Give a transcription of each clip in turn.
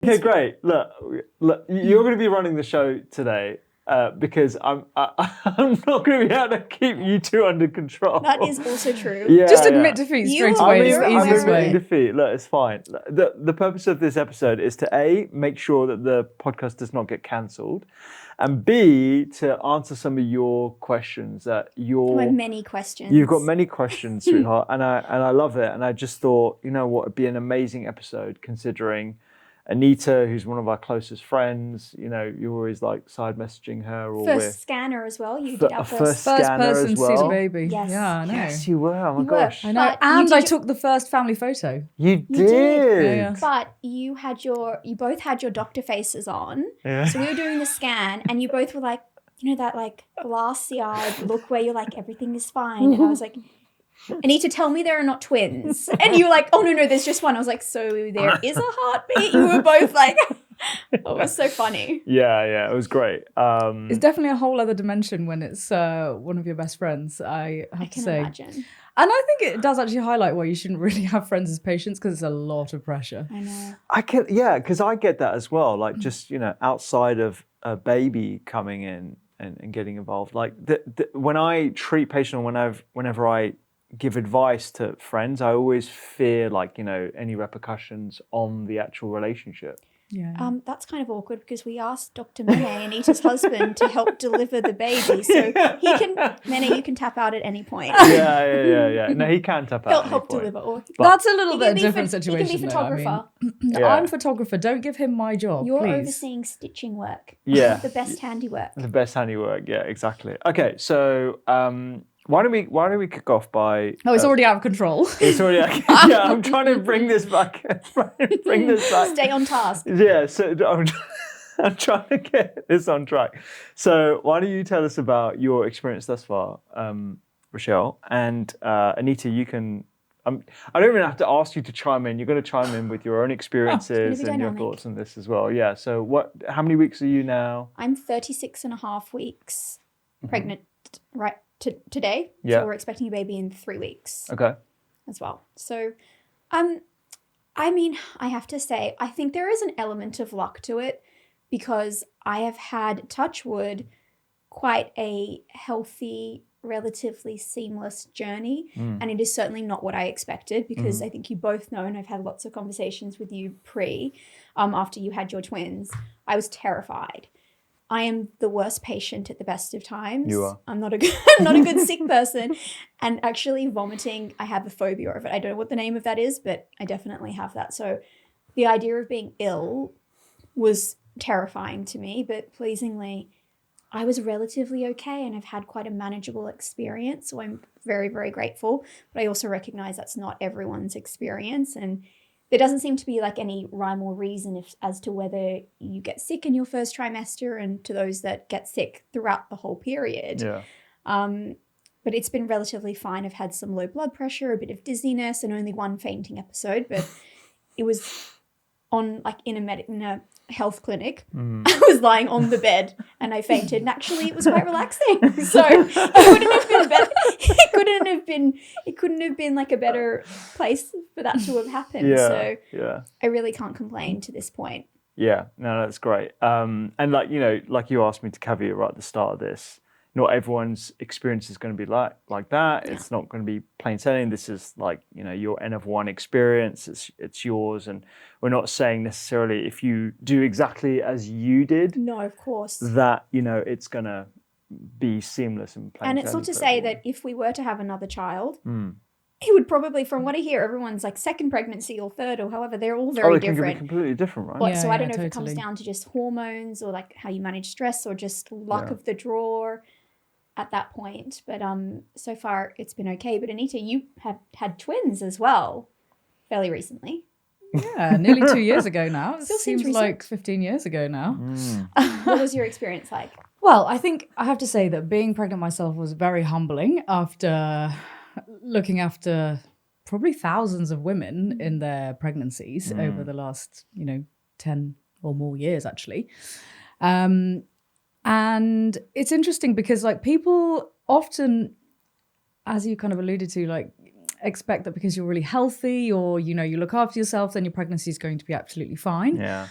Okay, great. Look, you're going to be running the show today because I'm not going to be able to keep you two under control. That is also true. Yeah, Just admit defeat straight away is the easiest I'm way. admitting defeat. Look, it's fine. The purpose of this episode is to make sure that the podcast does not get cancelled, and B, to answer some of your questions that My many questions. You've got many questions, sweetheart, and I love it. And I just thought, you know what, it'd be an amazing episode considering Anita, who's one of our closest friends, you know, you're always like side messaging her. Or first scanner as well. You did our first person as well. to see the baby. Yes. Yeah, I know. Yes, you were. Oh my gosh. I know. And I took the first family photo. You did. Yeah. But you both had your doctor faces on. Yeah. So we were doing the scan and you both were like, you know, that like glassy-eyed look where you're like, everything is fine. And I was like, Anita, tell me there are not twins. And you were like, oh, no, there's just one. I was like, so there is a heartbeat? You were both like, it was so funny. Yeah, it was great. It's definitely a whole other dimension when it's one of your best friends, I have to say. I can imagine. And I think it does actually highlight why you shouldn't really have friends as patients because it's a lot of pressure. I know. Because I get that as well. Like just, you know, outside of a baby coming in and getting involved, like when I treat patients, whenever I give advice to friends, I always fear like, you know, any repercussions on the actual relationship. Yeah. That's kind of awkward because we asked Dr. Mene, Anita's husband, to help deliver the baby. So he can, Mene, you can tap out at any point. Yeah. No, he can tap out. Help deliver. That's a little bit different situation. He can be photographer. I'm photographer. Don't give him my job, You're please. overseeing stitching work. Yeah. The best handiwork. The best handiwork. Yeah, exactly. Okay, so why don't we kick off by? Oh, it's already out of control. It's already. Yeah, I'm trying to bring this back. Stay on task. Yeah, so I'm trying to get this on track. So why don't you tell us about your experience thus far, Rochelle, and Anita? You can. I don't even have to ask you to chime in. You're going to chime in with your own experiences and your thoughts on this as well. Yeah. So how many weeks are you now? I'm 36 and a half weeks pregnant right today. Yeah. So we're expecting a baby in 3 weeks. Okay. As well. So, I mean, I have to say, I think there is an element of luck to it because I have had, touch wood, quite a healthy, relatively seamless journey. And it is certainly not what I expected because I think you both know, and I've had lots of conversations with you after you had your twins, I was terrified. I am the worst patient at the best of times. You are. I'm not a good sick person. And actually vomiting, I have a phobia of it. I don't know what the name of that is, but I definitely have that. So the idea of being ill was terrifying to me, but pleasingly, I was relatively okay and I've had quite a manageable experience. So I'm very, very grateful. But I also recognize that's not everyone's experience. And there doesn't seem to be like any rhyme or reason as to whether you get sick in your first trimester and to those that get sick throughout the whole period. Yeah. But it's been relatively fine. I've had some low blood pressure, a bit of dizziness, and only one fainting episode. But it was on like in a health clinic. I was lying on the bed and I fainted, and actually it was quite relaxing. So it couldn't have been better. It couldn't have been like a better place for that to have happened. Yeah. I really can't complain to this point. Yeah, no, that's great. And like, you know, like you asked me to caveat right at the start of this, not everyone's experience is going to be like that. Yeah. It's not going to be plain sailing. This is like, you know, your N of one experience. It's yours. And we're not saying necessarily if you do exactly as you did. No, of course. That, you know, it's going to be seamless and plain. And it's not to say that if we were to have another child, it would probably, from what I hear, everyone's like second pregnancy or third or however, they're all very different. Can be completely different, right? Well, so I don't know if it comes down to just hormones or like how you manage stress or just luck of the draw at that point. But so far it's been okay. But Anita, you have had twins as well fairly recently. Yeah, nearly 2 years ago now. It seems recent. like 15 years ago now. What was your experience like? Well, I think I have to say that being pregnant myself was very humbling after looking after probably thousands of women in their pregnancies over the last, 10 or more years, actually. And it's interesting because like people often, as you kind of alluded to, like expect that because you're really healthy or, you know, you look after yourself, then your pregnancy is going to be absolutely fine. Yeah.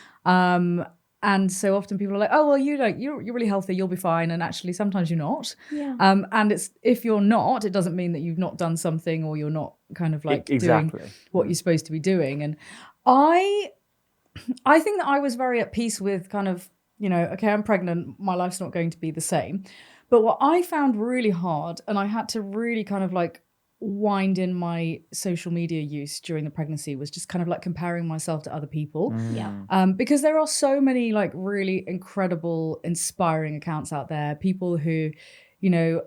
And so often people are like, oh, well, you're really healthy, you'll be fine. And actually sometimes you're not. Yeah. And if you're not, it doesn't mean that you've not done something or you're not kind of like doing what you're supposed to be doing. And I think that I was very at peace with kind of, you know, okay, I'm pregnant, my life's not going to be the same. But what I found really hard, and I had to really kind of like wind in my social media use during the pregnancy, was just kind of like comparing myself to other people. Yeah. Because there are so many like really incredible, inspiring accounts out there. People who, you know,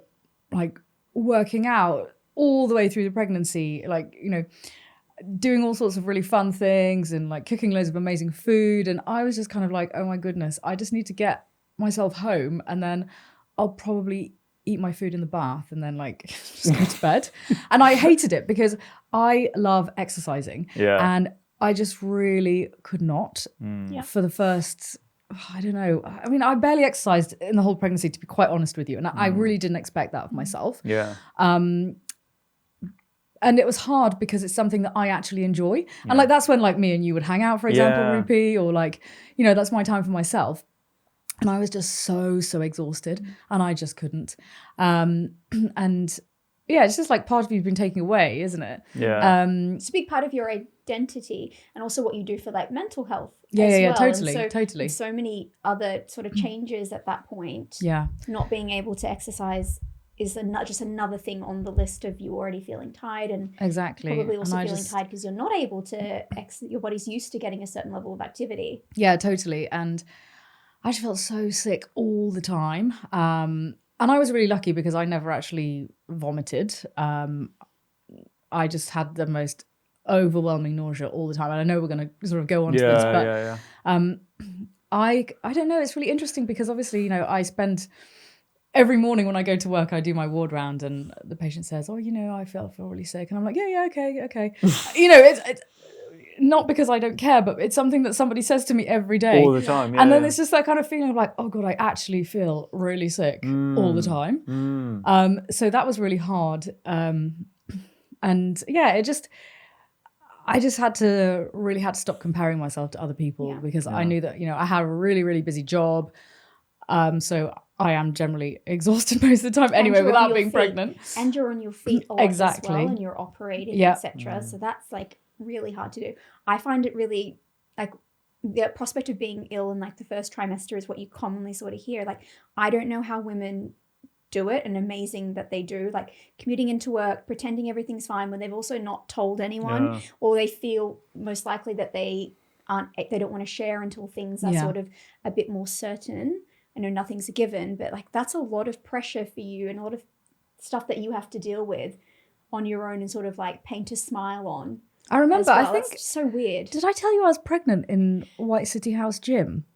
like working out all the way through the pregnancy, like, you know, doing all sorts of really fun things and like cooking loads of amazing food. And I was just kind of like, oh my goodness, I just need to get myself home and then I'll probably eat my food in the bath and then like just go to bed. And I hated it because I love exercising. Yeah. And I just really could not for the first, I don't know. I mean, I barely exercised in the whole pregnancy, to be quite honest with you. And I really didn't expect that of myself. Yeah. And it was hard because it's something that I actually enjoy. And like, that's when like me and you would hang out, for example, Rupi, or like, you know, that's my time for myself. And I was just so exhausted and I just couldn't. And yeah, it's just like part of you's been taken away, isn't it? Yeah. It's a big part of your identity and also what you do for like mental health. Yeah, well. totally. So many other sort of changes at that point. Yeah. Not being able to exercise is just another thing on the list of you already feeling tired and exactly. probably also and feeling tired because you're not able to, your body's used to getting a certain level of activity. Yeah, totally. And I just felt so sick all the time. And I was really lucky because I never actually vomited. I just had the most overwhelming nausea all the time. And I know we're going to sort of go on to this, but I don't know. It's really interesting because obviously, you know, I spend every morning when I go to work, I do my ward round and the patient says, oh, you know, I feel really sick. And I'm like, yeah, okay. You know, it's not because I don't care, but it's something that somebody says to me every day. All the time, and then it's just that kind of feeling of like, oh God, I actually feel really sick all the time. So that was really hard. And yeah, I just had to stop comparing myself to other people because I knew that, you know, I had a really, really busy job. So I am generally exhausted most of the time anyway without being pregnant. And you're on your feet a lot as well and you're operating, etc. So that's like really hard to do. I find it really like the prospect of being ill in like the first trimester is what you commonly sort of hear. Like, I don't know how women do it, and amazing that they do, like commuting into work, pretending everything's fine when they've also not told anyone, or they feel most likely that they don't want to share until things are sort of a bit more certain. I know nothing's a given, but like that's a lot of pressure for you and a lot of stuff that you have to deal with on your own and sort of like paint a smile on. I remember, well. I think, it's so weird. Did I tell you I was pregnant in White City House Gym?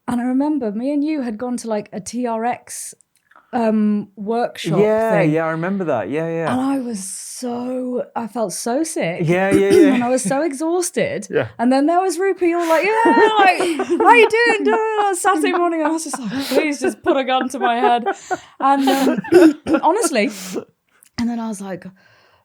And I remember me and you had gone to like a TRX workshop thing. Yeah, I remember that. Yeah. And I felt so sick. Yeah. And I was so exhausted. Yeah. And then there was Rupi all like, like, how you doing? On Saturday morning. And I was just like, please just put a gun to my head. And honestly, and then I was like,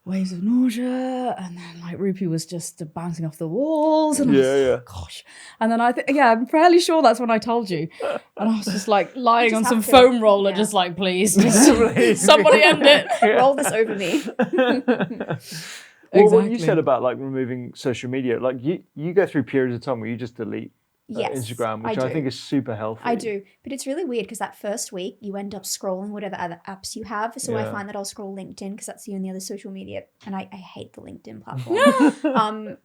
waves of nausea, and then like Rupi was just bouncing off the walls, and I was like, gosh. And then I'm fairly sure that's when I told you, and I was just like lying on some foam roller, just like, please, somebody end it, roll this over me. Well, what you said about like removing social media, like you go through periods of time where you just delete Instagram, which I think is super healthy. I do, but it's really weird because that first week you end up scrolling whatever other apps you have. So I find that I'll scroll LinkedIn because that's the only other social media, and I hate the LinkedIn platform.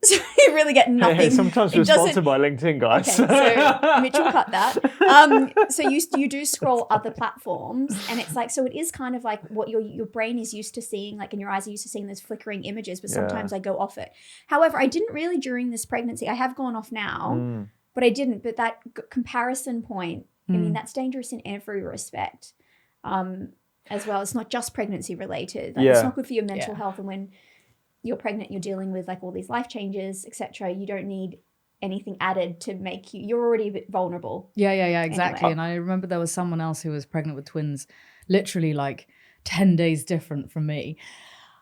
So you really get nothing. Hey, sometimes we're sponsored by LinkedIn, guys. Okay, so Mitch will cut that. So you do scroll other platforms, and it's like, so it is kind of like what your brain is used to seeing, like, and your eyes are used to seeing those flickering images. But sometimes I go off it. However, I didn't really during this pregnancy. I have gone off now. But I didn't. But that comparison point, I mean, that's dangerous in every respect as well. It's not just pregnancy related. Like, it's not good for your mental health. And when you're pregnant, you're dealing with like all these life changes, etc. You don't need anything added to make you're already a bit vulnerable. Yeah, exactly. Anyway. And I remember there was someone else who was pregnant with twins, literally like 10 days different from me.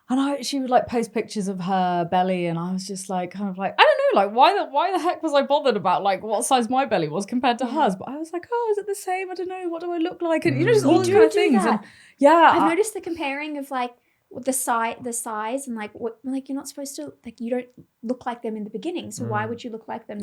And she would like post pictures of her belly, and I was just like, kind of like, I don't know, like why the heck was I bothered about like what size my belly was compared to hers? But I was like, oh, is it the same? I don't know. What do I look like? And you know, just all those kind of things. That. And yeah, I've noticed the comparing of like the size and like what, like you're not supposed to, like you don't look like them in the beginning. So why would you look like them?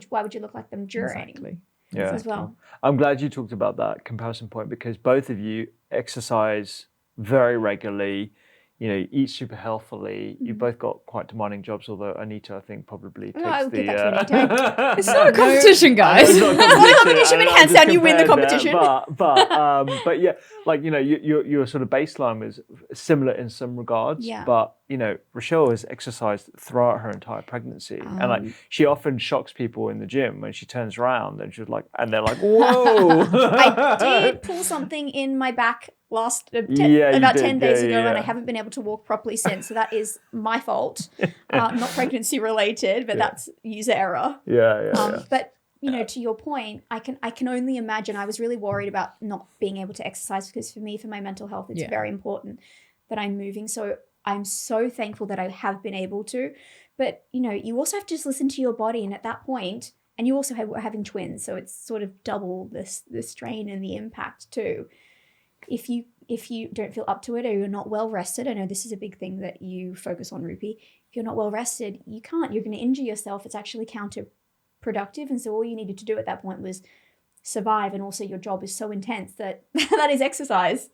Why would you look like them during? Exactly. Yeah. As well. I'm glad you talked about that comparison point, because both of you exercise very regularly, you know, eat super healthily. You've both got quite demanding jobs, although Anita, I think, probably takes I would the... give that to Anita. It's not a competition, guys. It's not a competition, when hands down you win the competition. But yeah, like, you know, your sort of baseline was similar in some regards. Yeah. But, you know, Rochelle has exercised throughout her entire pregnancy. And like, she often shocks people in the gym when she turns around and she's like, and they're like, whoa. I did pull something in my back about 10 days ago, and I haven't been able to walk properly since. So that is my fault, not pregnancy related, but that's user error. But you know, to your point, I can only imagine. I was really worried about not being able to exercise, because for me, for my mental health, it's very important that I'm moving. So I'm so thankful that I have been able to. But you know, you also have to just listen to your body, and at that point, and you also were having twins, so it's sort of double the strain and the impact too. If you don't feel up to it, or you're not well rested, I know this is a big thing that you focus on, Rupi. If you're not well rested, you're going to injure yourself. It's actually counterproductive. And so all you needed to do at that point was survive. And also your job is so intense that that is exercise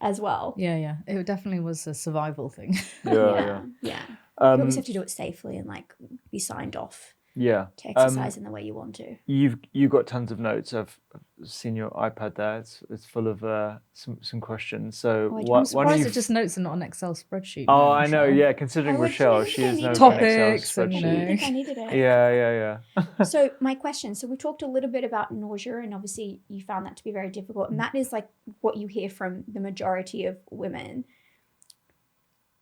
as well. Yeah. It definitely was a survival thing. Yeah. You always have to do it safely and like be signed off. Yeah. To exercise in the way you want to. You've got tons of notes. I've seen your iPad there. It's full of some questions. So I'm surprised it's just notes and not an Excel spreadsheet. Oh, I know. Yeah, considering Rochelle, she is no topics Excel and spreadsheet. I think I needed it. Yeah. So my question. So we talked a little bit about nausea, and obviously you found that to be very difficult, and that is like what you hear from the majority of women.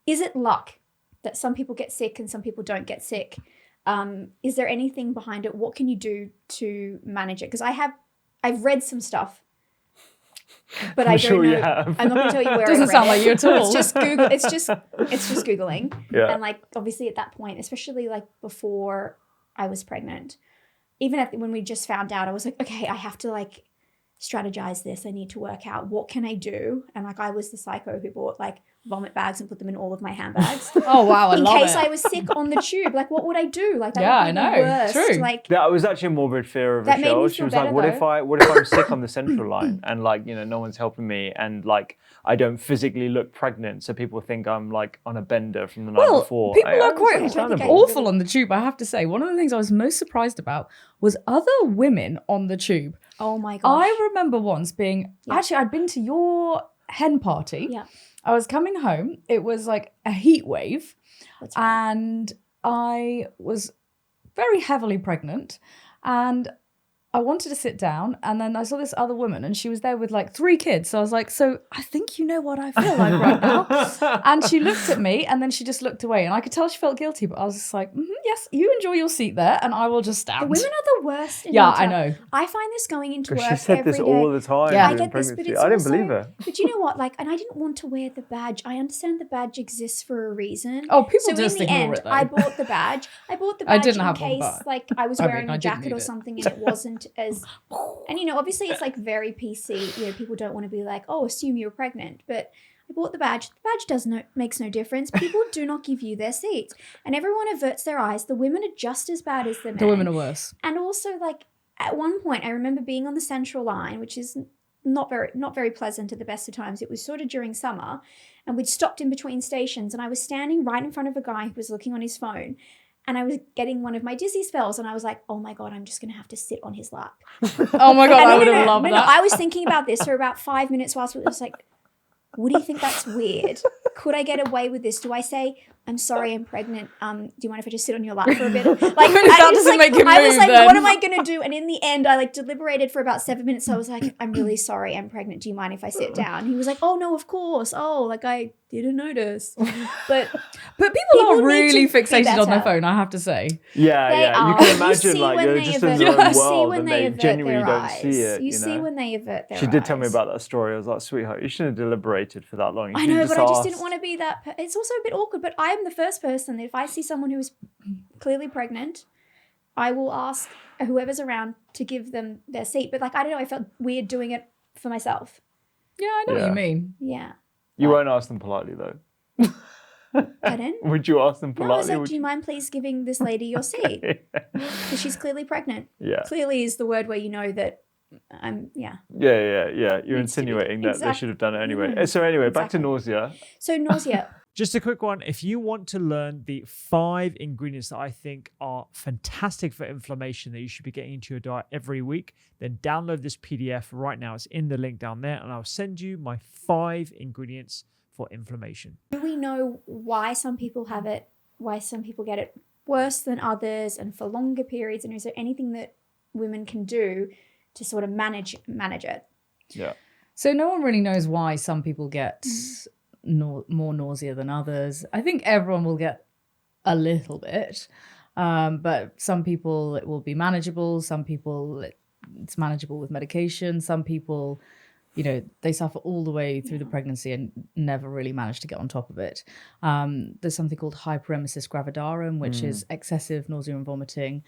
Is it luck that some people get sick and some people don't get sick? Is there anything behind it? What can you do to manage it? Because I've read some stuff, but I don't know. I'm not going to tell you where. Doesn't sound like you at all. It's just Google. It's just Googling. Yeah. And like obviously at that point, especially like before I was pregnant, even when we just found out, I was like, okay, I have to like strategize this. I need to work out what can I do. And like I was the psycho who bought like vomit bags and put them in all of my handbags. Oh wow, I love it. In case I was sick on the tube, like what would I do? Like that yeah, would be I know. the worst. True. Like that was actually a morbid fear of that made Rochelle. me She feel was like, better, what if I'm sick on the central line and like, you know, no one's helping me and like I don't physically look pregnant, so people think I'm like on a bender from the night before. People are quite awful on the tube, I have to say. One of the things I was most surprised about was other women on the tube. Oh my gosh. I remember once being actually I'd been to your hen party. Yeah. I was coming home. It was like a heat wave. That's right. And I was very heavily pregnant. And I wanted to sit down. And then I saw this other woman and she was there with like 3 kids. So I was like, so I think you know what I feel like right now. And she looked at me and then she just looked away. And I could tell she felt guilty. But I was just like, yes, you enjoy your seat there. And I will just stand. The women are the worst. Yeah, I know. I find this going into work she said every this day. all the time. Yeah. I get this, but it's I didn't also, believe her. But you know what? Like, and I didn't want to wear the badge. I understand the badge exists for a reason. Oh, people so just in the ignore end, it though. I bought the badge. I didn't in have case one, but like I was wearing a jacket or it. something and it wasn't as. And you know, obviously it's like very PC. You know, people don't want to be like, oh, assume you're pregnant, but. I bought the badge. The badge makes no difference. People do not give you their seats. And everyone averts their eyes. The women are just as bad as the men. The women are worse. And also, like, at one point, I remember being on the central line, which is not very pleasant at the best of times. It was sort of during summer. And we'd stopped in between stations. And I was standing right in front of a guy who was looking on his phone. And I was getting one of my dizzy spells. And I was like, oh, my God, I'm just going to have to sit on his lap. Oh, my God, I would have loved that. No, I was thinking about this for about 5 minutes whilst it was like, what do you think that's weird? Could I get away with this? Do I say, I'm sorry, I'm pregnant. Do you mind if I just sit on your lap for a bit? Like, that doesn't make him I was move, like, then. what am I going to do? And in the end, I like deliberated for about 7 minutes. So I was like, I'm really sorry, I'm pregnant. Do you mind if I sit down? He was like, oh, no, of course. Oh, like I didn't notice. But people are need really to be fixated on their better. phone, I have to say. Yeah, They yeah. You are. can You imagine see like when you're they just avert- in their you own see world when and they they avert genuinely their don't see eyes. it. You see know? when they avert their She did tell me eyes. about that story. I was like, sweetheart, you shouldn't have deliberated for that long. You I should have know, but I just asked. didn't want to be that. It's also a bit awkward, but I am the first person that if I see someone who is clearly pregnant, I will ask whoever's around to give them their seat. But like, I don't know, I felt weird doing it for myself. Yeah, I know what Yeah. you mean. Yeah. You won't ask them politely though. Pardon? Would you ask them No, I was politely? like, Would do you mind please giving this lady your seat? Because she's clearly pregnant. Yeah. Clearly is the word where you know that I'm, yeah. Yeah. You're Needs to be- insinuating that they should have done it anyway. Mm, So anyway, back to exactly. nausea. So nausea. Just a quick one. If you want to learn the 5 ingredients that I think are fantastic for inflammation that you should be getting into your diet every week, then download this PDF right now. It's in the link down there, and I'll send you my 5 ingredients for inflammation. Do we know why some people have it, why some people get it worse than others and for longer periods? And is there anything that women can do to sort of manage it? Yeah. So no one really knows why some people get more nausea than others. I think everyone will get a little bit, but some people it will be manageable. Some people it's manageable with medication. Some people, they suffer all the way through the pregnancy and never really manage to get on top of it. There's something called hyperemesis gravidarum, which is excessive nausea and vomiting.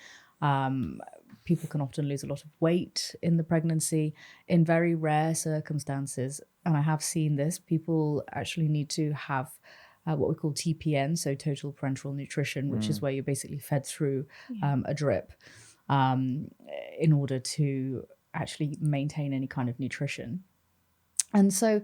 People can often lose a lot of weight in the pregnancy in very rare circumstances. And I have seen this. People actually need to have what we call TPN, so total parenteral nutrition, which is where you're basically fed through a drip in order to actually maintain any kind of nutrition. And so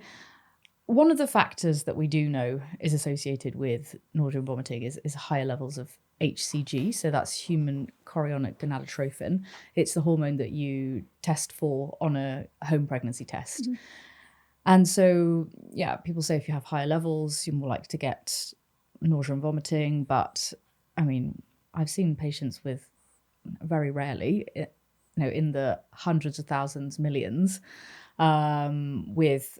one of the factors that we do know is associated with nausea and vomiting is higher levels of HCG. So that's human chorionic gonadotrophin. It's the hormone that you test for on a home pregnancy test. Mm-hmm. And so, people say if you have higher levels, you're more likely to get nausea and vomiting. But I mean, I've seen patients with very rarely, in the hundreds of thousands, millions, with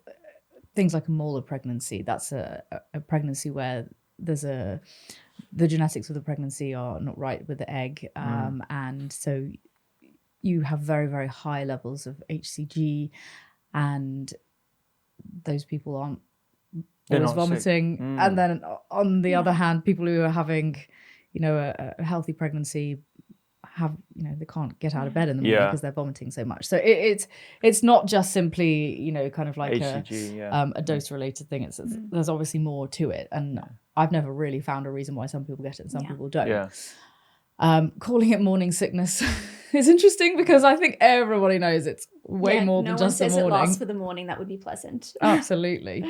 things like a molar pregnancy. That's a pregnancy where the genetics of the pregnancy are not right with the egg. And so you have very, very high levels of HCG, and those people aren't always vomiting. And then on the other hand, people who are having, a healthy pregnancy have, they can't get out of bed in the morning because they're vomiting so much. So it's not just simply, kind of like HCG, a dose related thing. There's obviously more to it. And I've never really found a reason why some people get it and some people don't. Yeah. Calling it morning sickness is interesting because I think everybody knows it's way more than just the morning. No one says it lasts for the morning. That would be pleasant. Absolutely.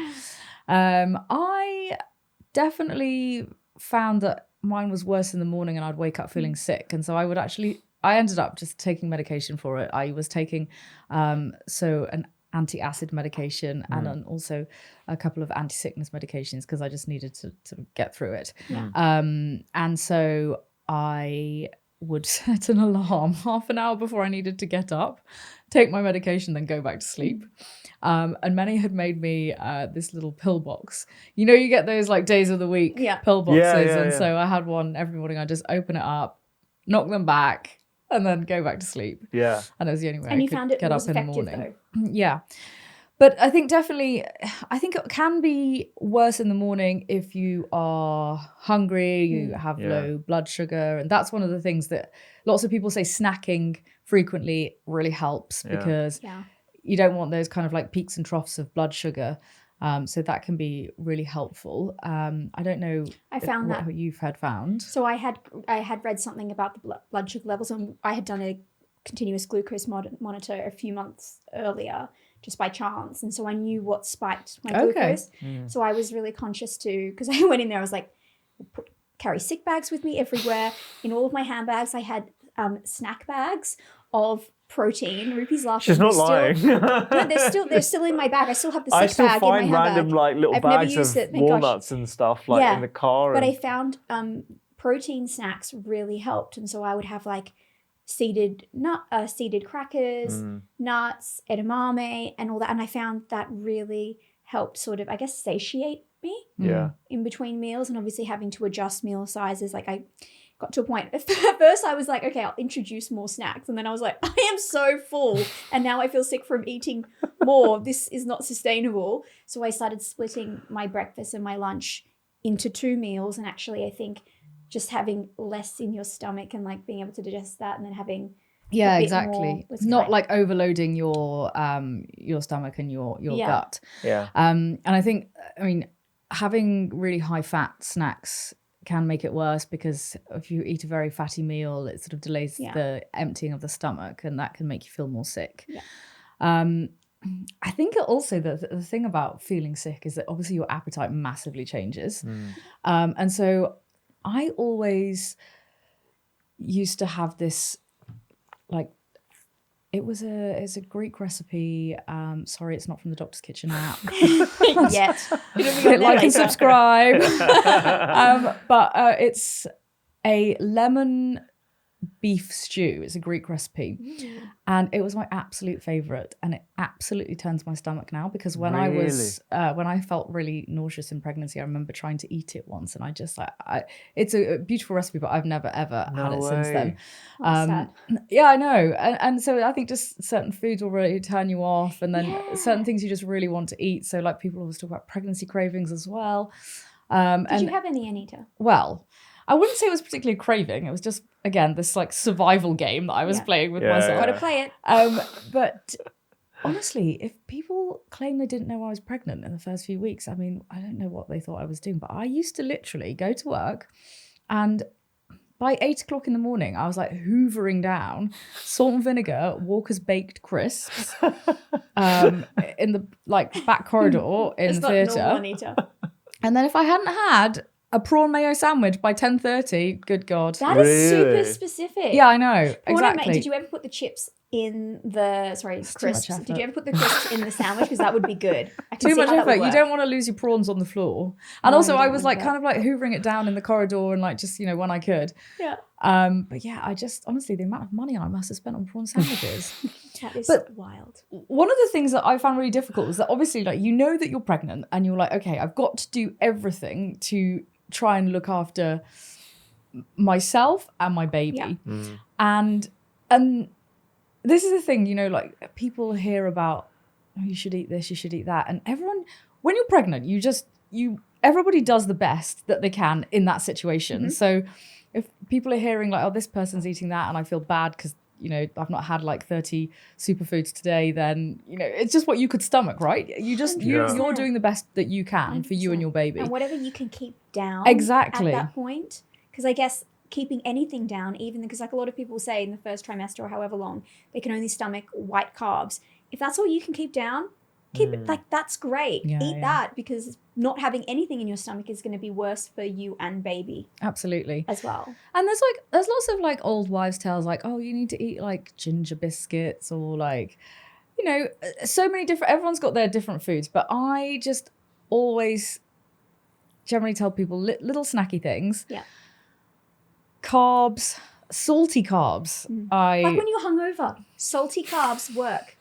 I definitely found that mine was worse in the morning and I'd wake up feeling sick. And so I ended up just taking medication for it. I was taking an anti-acid medication and then also a couple of anti-sickness medications because I just needed to get through it. Yeah. And so I would set an alarm half an hour before I needed to get up, take my medication, then go back to sleep. And many had made me this little pill box. You get those like days of the week pill boxes. So I had one every morning. I just open it up, knock them back, and then go back to sleep. Yeah. And it was the only way I could get up in the morning. Though. Yeah. But I think it can be worse in the morning if you are hungry, you have low blood sugar. And that's one of the things that lots of people say snacking frequently really helps because you don't want those kind of like peaks and troughs of blood sugar. So that can be really helpful. I don't know what you've found. So I had read something about the blood sugar levels, and I had done a continuous glucose monitor a few months earlier, just by chance. And so I knew what spiked my glucose. So I was really conscious because I went in there, I was like, carry sick bags with me everywhere. In all of my handbags, I had snack bags of protein. Rupi's laughing. She's not lying. No, they're still in my bag. I still have the I sick still bag find in my handbag. random like little I've never bags used of it, thank gosh. walnuts and stuff like in the car. But and... I found protein snacks really helped, and so I would have like seeded crackers, nuts, edamame, and all that. And I found that really helped sort of, I guess, satiate me in between meals, and obviously having to adjust meal sizes. Like I got to a point, at first I was like, okay, I'll introduce more snacks. And then I was like, I am so full. And now I feel sick from eating more. This is not sustainable. So I started splitting my breakfast and my lunch into 2 meals. And actually, I think just having less in your stomach and like being able to digest that, and then having exactly. Not like overloading your stomach and your gut. And I think, I mean, having really high fat snacks can make it worse, because if you eat a very fatty meal, it sort of delays the emptying of the stomach, and that can make you feel more sick. I think also the thing about feeling sick is that obviously your appetite massively changes. And so I always used to have this, like, it's a Greek recipe. Sorry, it's not from the Doctor's Kitchen app. Yet. Hit like and subscribe. But it's a lemon beef stew. It's a Greek recipe. And it was my absolute favorite. And it absolutely turns my stomach now, because when I was, when I felt really nauseous in pregnancy, I remember trying to eat it once, and I just it's a beautiful recipe, but I've never ever had it since then. Sad. Yeah, I know. And so I think just certain foods will really turn you off, and then certain things you just really want to eat. So like people always talk about pregnancy cravings as well. Did you have any, Anita? Well, I wouldn't say it was particularly a craving. It was just, again, this like survival game that I was playing with myself. Got to play it. But honestly, if people claim they didn't know I was pregnant in the first few weeks, I mean, I don't know what they thought I was doing. But I used to literally go to work, and by 8 o'clock in the morning, I was like hoovering down salt and vinegar Walker's baked crisps in the like back corridor in the theatre. Anita. And then if I hadn't had a prawn mayo sandwich by 10:30, good God. That is super specific. Yeah, I know. Prawn exactly. Did you ever put the chips in the, crisps? effort. Did you ever put the crisps in the sandwich? Because that would be good. I can Too see much how that would effort. You work. don't want to lose your prawns on the floor. And No, also you I don't was want like that. kind of like hoovering it down in the corridor and like just, when I could. Yeah. But yeah, I just, honestly, the amount of money I must have spent on prawn sandwiches. That is But- wild. One of the things that I found really difficult was that obviously like, you know that you're pregnant and you're like, okay, I've got to do everything to try and look after myself and my baby. And this is the thing, like people hear about, oh, you should eat this, you should eat that. And everyone, when you're pregnant, everybody does the best that they can in that situation. So if people are hearing like, oh, this person's eating that and I feel bad because, I've not had like 30 superfoods today, then, it's just what you could stomach, right? You're doing the best that you can for you and your baby. And whatever you can keep down Exactly. at that point. Because I guess keeping anything down, even because like a lot of people say in the first trimester or however long, they can only stomach white carbs. If that's all you can keep down, keep it, like that's great. Eat that, because not having anything in your stomach is going to be worse for you and baby. Absolutely. As well. And there's lots of like old wives' tales like, oh, you need to eat like ginger biscuits or like, so many different, everyone's got their different foods, but I just always generally tell people little snacky things. Yeah. Carbs, salty carbs. Like when you're hungover, salty carbs work.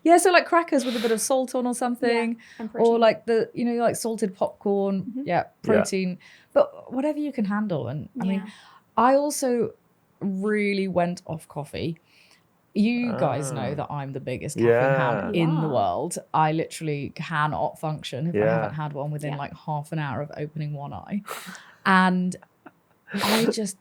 Yeah, so like crackers with a bit of salt on or something, and protein. or like the like salted popcorn. Protein, but whatever you can handle. And I mean, I also really went off coffee. You guys know that I'm the biggest caffeine hound in the world. I literally cannot function if I haven't had one within like half an hour of opening one eye, and I just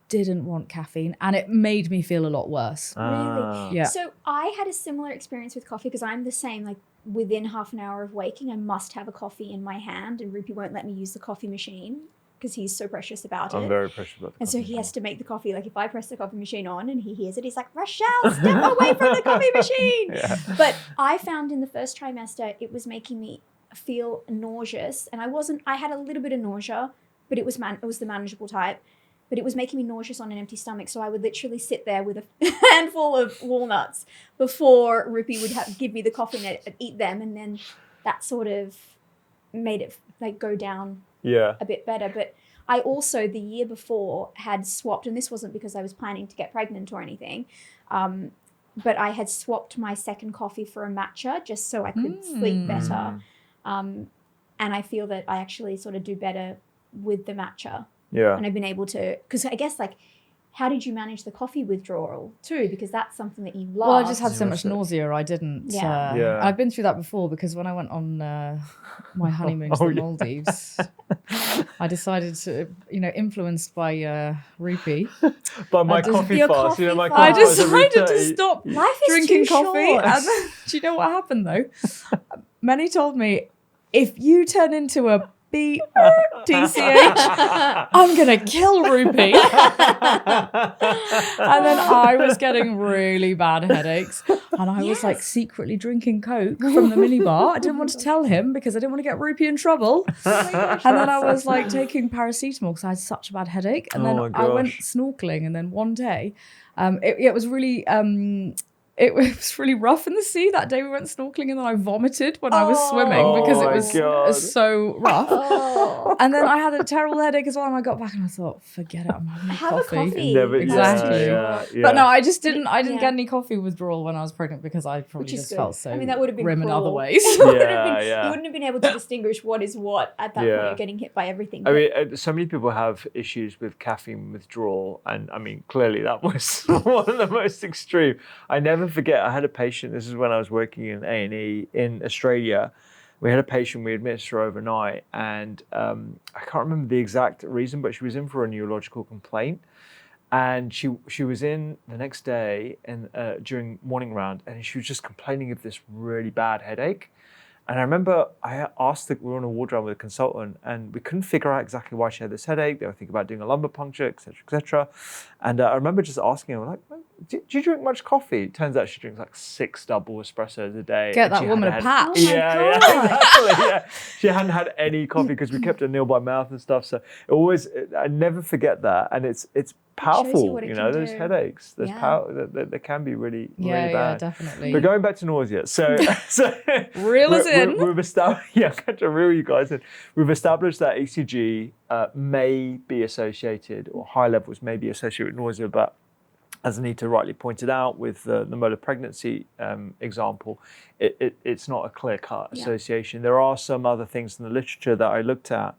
didn't want caffeine, and it made me feel a lot worse. Really? Yeah. So I had a similar experience with coffee, because I'm the same. Like within half an hour of waking, I must have a coffee in my hand, and Rupi won't let me use the coffee machine because he's so precious about it. I'm very precious about the And coffee so he has machine. to make the coffee. Like if I press the coffee machine on and he hears it, he's like, Rochelle, step away from the coffee machine. But I found in the first trimester, it was making me feel nauseous. And I had a little bit of nausea, but it was the manageable type. but it was making me nauseous on an empty stomach. So I would literally sit there with a handful of walnuts before Rupi would give me the coffee, and I'd eat them, and then that sort of made it like go down Yeah. a bit better. But I also, the year before, had swapped, and this wasn't because I was planning to get pregnant or anything, but I had swapped my second coffee for a matcha just so I could sleep better. And I feel that I actually sort of do better with the matcha. Yeah. And I've been able to, because I guess like, how did you manage the coffee withdrawal too? Because that's something that you love. Well, I just had so much nausea. I didn't. Yeah. I've been through that before because when I went on my honeymoon to the Maldives, I decided to, influenced by Rupi. By my coffee fast. My fast. coffee I fast every decided to day. stop Life is drinking too coffee. short. And then, do you know what happened though? Many told me, if you turn into a BTCH, I'm gonna kill Rupi. And then I was getting really bad headaches, and I was like secretly drinking Coke from the minibar. I didn't want to tell him because I didn't want to get Rupi in trouble. And then I was like taking paracetamol because I had such a bad headache. And then I went snorkeling, and then one day, it was really. It was really rough in the sea that day. We went snorkeling, and then I vomited when I was swimming because it was so rough. And then I had a terrible headache as well, and I got back and I thought, forget it, I'm having Have coffee. a coffee. Exactly. Yeah. But no, I just didn't. I didn't get any coffee withdrawal when I was pregnant because I probably Which is just good. felt so. I mean, that would have been grim in cruel. other ways. You wouldn't have been able to distinguish what is what at that point. You're getting hit by everything. I mean, so many people have issues with caffeine withdrawal, and I mean, clearly that was one of the most extreme. I never forget. I had a patient. This is when I was working in A&E in Australia. We had a patient we admitted her overnight, and I can't remember the exact reason, but she was in for a neurological complaint, and she was in the next day and during morning round, and she was just complaining of this really bad headache. And I remember I asked, we were on a ward round with a consultant, and we couldn't figure out exactly why she had this headache. They were thinking about doing a lumbar puncture, et cetera, et cetera. And I remember just asking her, like, do you drink much coffee? It turns out she drinks like 6 double espressos a day. Get that woman a patch. Yeah, exactly. Yeah. She hadn't had any coffee because we kept her nil by mouth and stuff. So I never forget that. And it's powerful, those headaches. There's power that can be really, really bad. Yeah, definitely. But going back to nausea, so reel us in. We've established, I'm going to reel you guys in. We've established that ECG may be associated, or high levels may be associated with nausea, but as Anita rightly pointed out with the mode of pregnancy example, it's not a clear-cut association. There are some other things in the literature that I looked at.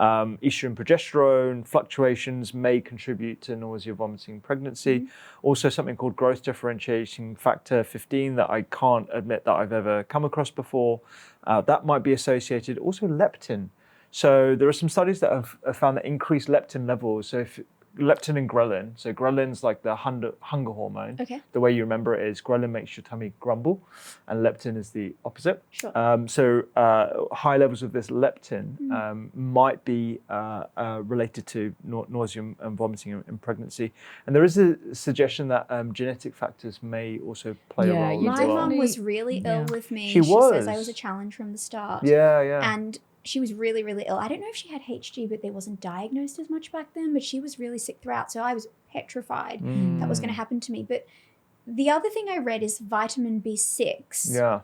Estrogen, progesterone fluctuations may contribute to nausea, vomiting, pregnancy. Also something called growth differentiating factor 15 that I can't admit that I've ever come across before. That might be associated. Also leptin. So there are some studies that have found that increased leptin levels. So if leptin and ghrelin. So ghrelin's like the hunger hormone. Okay. The way you remember it is ghrelin makes your tummy grumble, and leptin is the opposite. Sure. So high levels of this leptin might be related to nausea and vomiting in pregnancy. And there is a suggestion that genetic factors may also play a role as My well. mum was really ill with me. She was. says I was a challenge from the start. Yeah. And she was really, really ill. I don't know if she had HG, but they wasn't diagnosed as much back then, but she was really sick throughout. So I was petrified that was going to happen to me. But the other thing I read is vitamin B6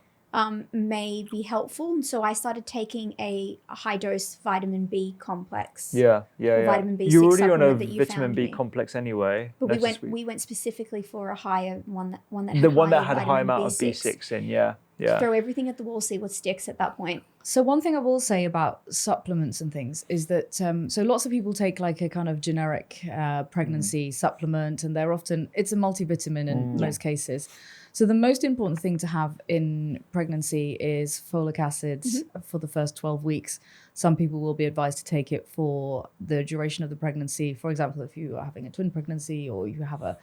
may be helpful. And so I started taking a high-dose vitamin B complex. Vitamin B6 You're already on a supplement that you vitamin found B me. complex anyway. But we went specifically for a higher one that had high amount of B6 in, yeah. Throw everything at the wall, see what sticks at that point. So one thing I will say about supplements and things is that so lots of people take like a kind of generic pregnancy supplement, and it's a multivitamin in most cases. So the most important thing to have in pregnancy is folic acid for the first 12 weeks. Some people will be advised to take it for the duration of the pregnancy. For example, if you are having a twin pregnancy or you have a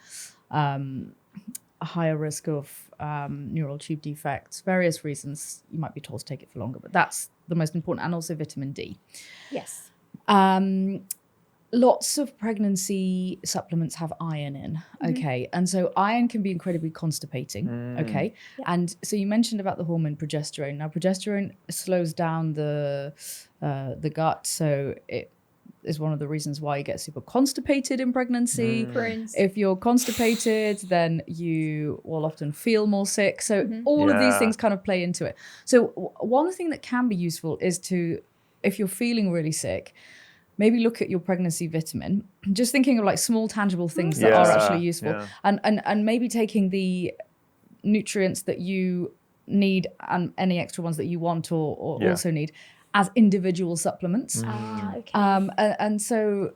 higher risk of neural tube defects, various reasons, you might be told to take it for longer, but that's the most important, and also vitamin D. Yes. Lots of pregnancy supplements have iron in, okay? And so iron can be incredibly constipating, okay? Yeah. And so you mentioned about the hormone progesterone. Now, progesterone slows down the gut, so is one of the reasons why you get super constipated in pregnancy. Prunes. If you're constipated, then you will often feel more sick. So all of these Yeah. things kind of play into it. So one thing that can be useful is to, if you're feeling really sick, maybe look at your pregnancy vitamin, just thinking of like small tangible things that are actually useful, and maybe taking the nutrients that you need and any extra ones that you want or also need as individual supplements. Okay. And so,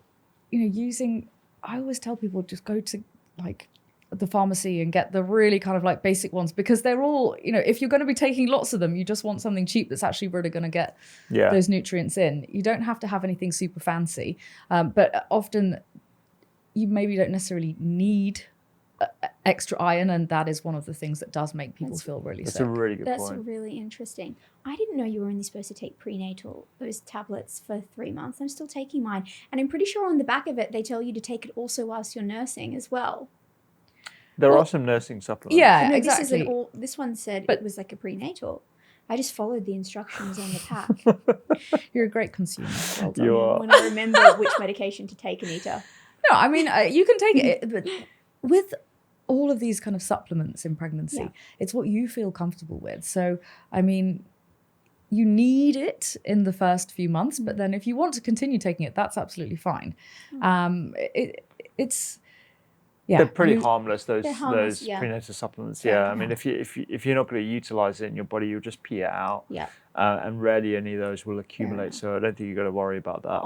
I always tell people just go to like the pharmacy and get the really kind of like basic ones, because they're all, if you're going to be taking lots of them, you just want something cheap that's actually really going to get those nutrients in. You don't have to have anything super fancy, but often you maybe don't necessarily need extra iron, and that is one of the things that does make people feel really sick. That's a really good That's point. really interesting. I didn't know you were only supposed to take prenatal, those tablets, for 3 months. I'm still taking mine. And I'm pretty sure on the back of it, they tell you to take it also whilst you're nursing as well. There are some nursing supplements. Yeah, No, exactly. this one said it was like a prenatal. I just followed the instructions on the pack. You're a great consumer. Well done. You are. When I remember which medication to take, Anita. No, I mean, you can take it, but with all of these kind of supplements in pregnancy, it's what you feel comfortable with. So, I mean, you need it in the first few months, but then if you want to continue taking it, that's absolutely fine. They're pretty harmless. Those harmless, prenatal supplements. Yeah. I mean, if you're not going to utilize it in your body, you'll just pee it out. Yeah. And rarely any of those will accumulate. So I don't think you've got to worry about that.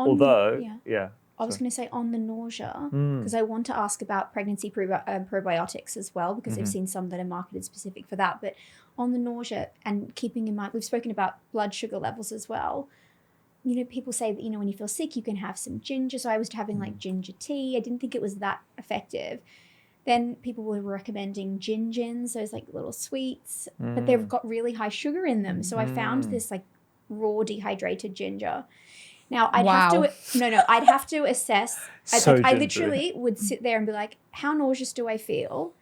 I was going to say on the nausea, because I want to ask about pregnancy probiotics as well, because I've seen some that are marketed specific for that. But on the nausea, and keeping in mind, we've spoken about blood sugar levels as well. People say that, when you feel sick, you can have some ginger. So I was having like ginger tea. I didn't think it was that effective. Then people were recommending gingins, those like little sweets, but they've got really high sugar in them. So I found this like raw dehydrated ginger. Now I'd have to assess. I literally would sit there and be like, how nauseous do I feel?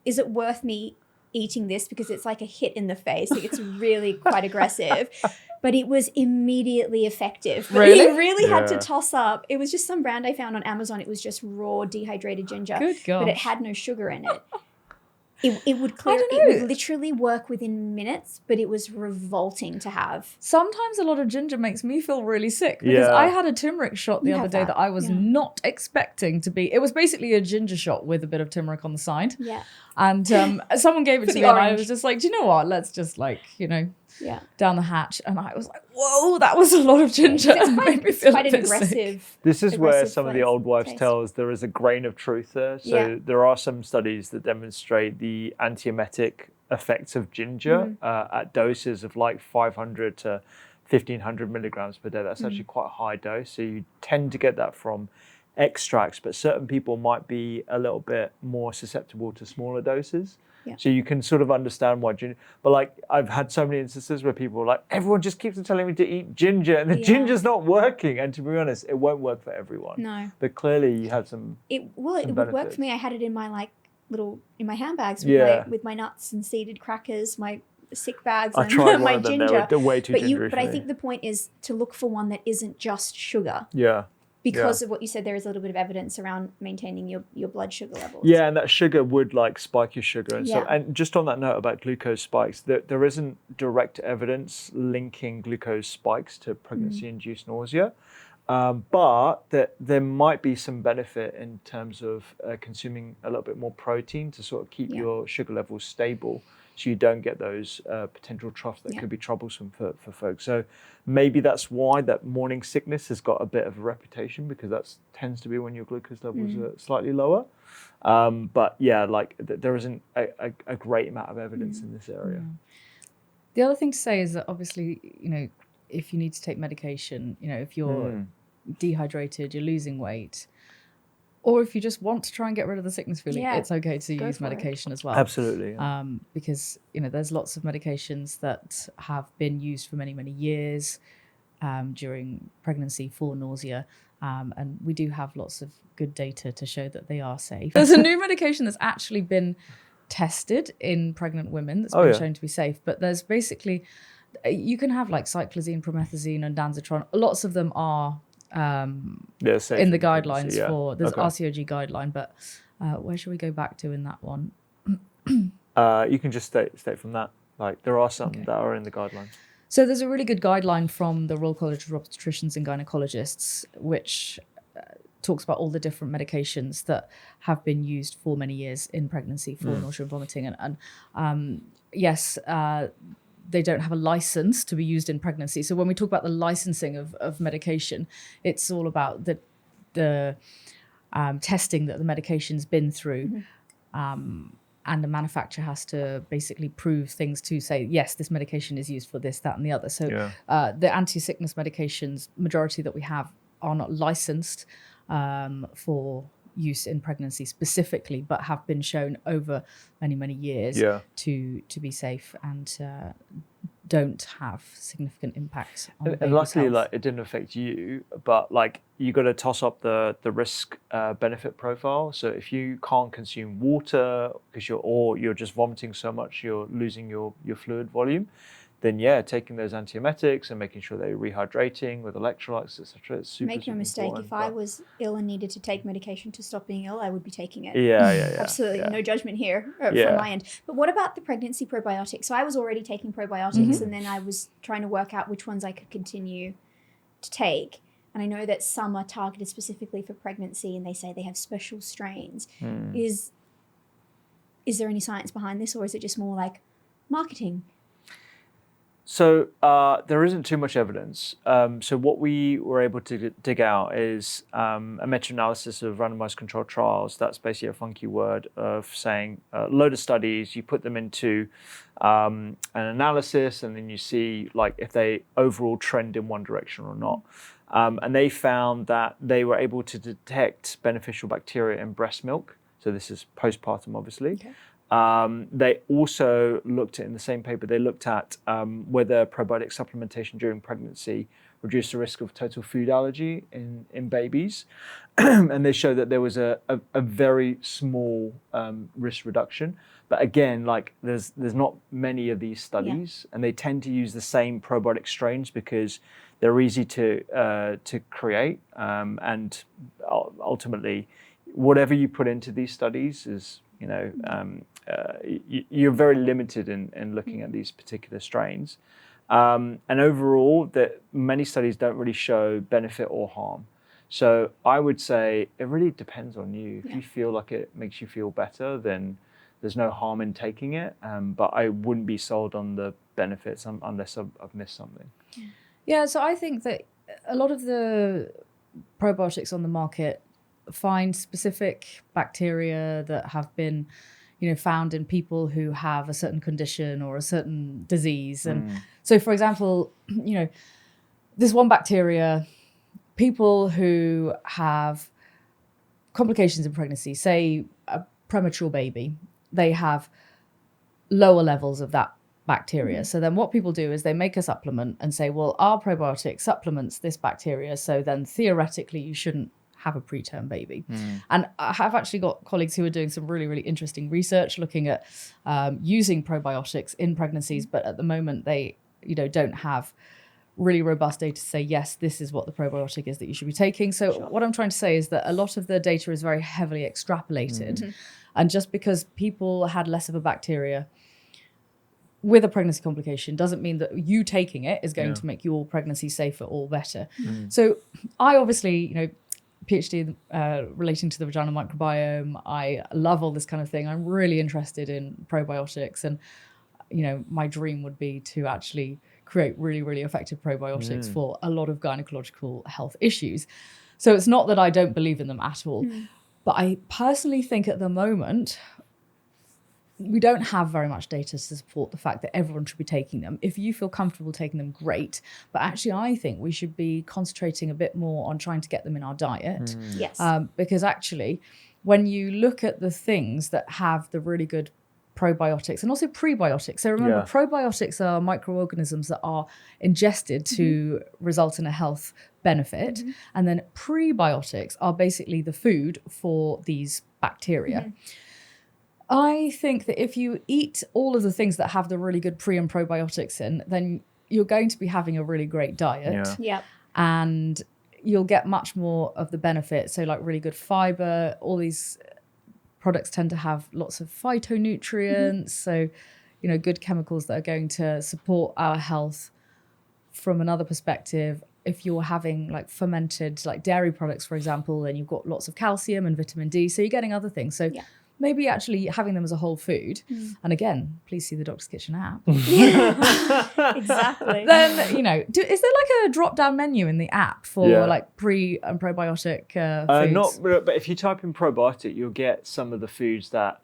Is it worth me eating this? Because it's like a hit in the face. Like, it's really quite aggressive. But it was immediately effective. But Really? you really had to toss up. It was just some brand I found on Amazon. It was just raw dehydrated ginger. Good gosh. But it had no sugar in it. It would literally work within minutes, but it was revolting to have. Sometimes a lot of ginger makes me feel really sick, because I had a turmeric shot the other day that I was not expecting to be. It was basically a ginger shot with a bit of turmeric on the side. Yeah. And someone gave it to me and I was just like, do you know what? Let's just down the hatch. And I was like, whoa, that was a lot of ginger. It's quite an aggressive. This is where some of the flavor old wives taste. tell us there is a grain of truth there. So there are some studies that demonstrate the antiemetic effects of ginger at doses of like 500 to 1500 milligrams per day. That's actually quite a high dose. So you tend to get that from extracts, but certain people might be a little bit more susceptible to smaller doses. Yeah. So you can sort of understand why ginger, but like I've had so many instances where people are like, everyone just keeps on telling me to eat ginger and the ginger's not working. And to be honest, it won't work for everyone. No. But clearly you have some It would work for me. I had it in my in my handbags with my nuts and seeded crackers, my sick bags, I and tried my one of them. ginger. They're way too gingery But I think the point is to look for one that isn't just sugar. Yeah. Because of what you said, there is a little bit of evidence around maintaining your blood sugar levels. Yeah, and that sugar would like spike your sugar and stuff. Yeah. And just on that note about glucose spikes, there isn't direct evidence linking glucose spikes to pregnancy-induced nausea. But there might be some benefit in terms of consuming a little bit more protein to sort of keep your sugar levels stable, so you don't get those potential troughs that could be troublesome for folks. So maybe that's why that morning sickness has got a bit of a reputation, because that tends to be when your glucose levels are slightly lower. But yeah, like there isn't a great amount of evidence in this area. The other thing to say is that obviously, if you need to take medication, if you're dehydrated, you're losing weight, or if you just want to try and get rid of the sickness feeling, it's okay to use medication as well. Absolutely. Because, there's lots of medications that have been used for many, many years during pregnancy for nausea. And we do have lots of good data to show that they are safe. There's a new medication that's actually been tested in pregnant women that's been shown to be safe. But there's basically, you can have like cyclizine, promethazine, and danzatron. Lots of them are safe in the in pregnancy, guidelines yeah. for there's Okay. RCOG guideline, but where should we go back to in that one? You can just state from that. Like there are some Okay. that are in the guidelines. So there's a really good guideline from the Royal College of Obstetricians and Gynaecologists, which talks about all the different medications that have been used for many years in pregnancy for nausea and vomiting. And yes, they don't have a license to be used in pregnancy. So when we talk about the licensing of medication, it's all about the testing that the medication's been through. And the manufacturer has to basically prove things to say, yes, this medication is used for this, that, and the other. So the anti-sickness medications, majority that we have, are not licensed for use in pregnancy specifically, but have been shown over many, many years to be safe and don't have significant impact on the baby's And luckily, health. like it didn't affect you, but like you got to toss up the risk benefit profile. So if you can't consume water because you're just vomiting so much, you're losing your fluid volume, then taking those antiemetics and making sure they're rehydrating with electrolytes, etc. It's super. Make no super mistake, important, if I was ill and needed to take medication to stop being ill, I would be taking it. Yeah. Absolutely, no judgment here from Yeah. my end. But what about the pregnancy probiotics? So I was already taking probiotics, and then I was trying to work out which ones I could continue to take. And I know that some are targeted specifically for pregnancy, and they say they have special strains. Is there any science behind this, or is it just more like marketing? So there isn't too much evidence. So what we were able to dig out is a meta-analysis of randomized controlled trials. That's basically a funky word of saying a load of studies, you put them into an analysis, and then you see like if they overall trend in one direction or not. And they found that they were able to detect beneficial bacteria in breast milk. So this is postpartum, obviously. Okay. They also looked at, in the same paper, they looked at whether probiotic supplementation during pregnancy reduced the risk of total food allergy in babies. And they showed that there was a very small risk reduction. But again, like there's not many of these studies, and they tend to use the same probiotic strains because they're easy to create. And ultimately, whatever you put into these studies is, you're very limited in looking at these particular strains. And overall, that many studies don't really show benefit or harm. So I would say it really depends on you. If you feel like it makes you feel better, then there's no harm in taking it. But I wouldn't be sold on the benefits unless I've missed something. Yeah, so I think that a lot of the probiotics on the market find specific bacteria that have been, found in people who have a certain condition or a certain disease. And so, for example, this one bacteria, people who have complications in pregnancy, say a premature baby, they have lower levels of that bacteria. So then what people do is they make a supplement and say, well, our probiotic supplements this bacteria, so then theoretically you shouldn't have a preterm baby. And I have actually got colleagues who are doing some really, really interesting research looking at using probiotics in pregnancies, but at the moment they don't have really robust data to say, yes, this is what the probiotic is that you should be taking. So what I'm trying to say is that a lot of the data is very heavily extrapolated. And just because people had less of a bacteria with a pregnancy complication doesn't mean that you taking it is going to make your pregnancy safer or better. So I obviously, PhD relating to the vaginal microbiome, I love all this kind of thing. I'm really interested in probiotics, and my dream would be to actually create really, really effective probiotics for a lot of gynecological health issues. So it's not that I don't believe in them at all, but I personally think at the moment we don't have very much data to support the fact that everyone should be taking them. If you feel comfortable taking them, great. But actually, I think we should be concentrating a bit more on trying to get them in our diet. Yes. Because actually, when you look at the things that have the really good probiotics and also prebiotics. So remember, probiotics are microorganisms that are ingested to result in a health benefit. And then prebiotics are basically the food for these bacteria. I think that if you eat all of the things that have the really good pre and probiotics in, then you're going to be having a really great diet. Yep. And you'll get much more of the benefit. So like really good fiber, all these products tend to have lots of phytonutrients. So, you know, good chemicals that are going to support our health. From another perspective, if you're having like fermented like dairy products, for example, then you've got lots of calcium and vitamin D. So you're getting other things. So maybe actually having them as a whole food. And again, please see the Doctor's Kitchen app. Exactly. Then, you know, is there like a drop-down menu in the app for like pre and probiotic foods? Not, but if you type in probiotic, you'll get some of the foods that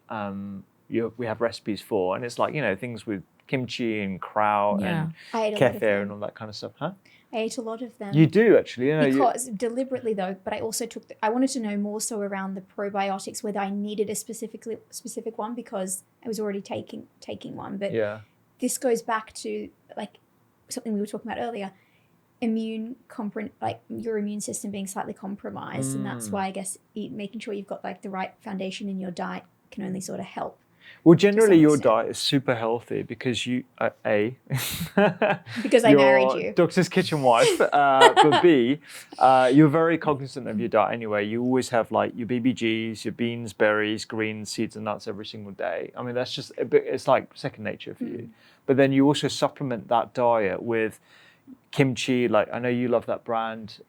we have recipes for, and it's like, you know, things with kimchi and kraut and kefir and all that kind of stuff. Huh? I ate a lot of them. You do actually, you know, because deliberately though. But I also I wanted to know more so around the probiotics, whether I needed a specific one because I was already taking one. But this goes back to like something we were talking about earlier, like your immune system being slightly compromised, and that's why I guess making sure you've got like the right foundation in your diet can only sort of help. Well, generally your diet is super healthy because you, because I married you. Doctor's kitchen wife, but B, you're very cognizant of your diet anyway. You always have like your BBGs, your beans, berries, greens, seeds and nuts every single day. I mean, that's just, it's like second nature for you. But then you also supplement that diet with kimchi, like I know you love that brand.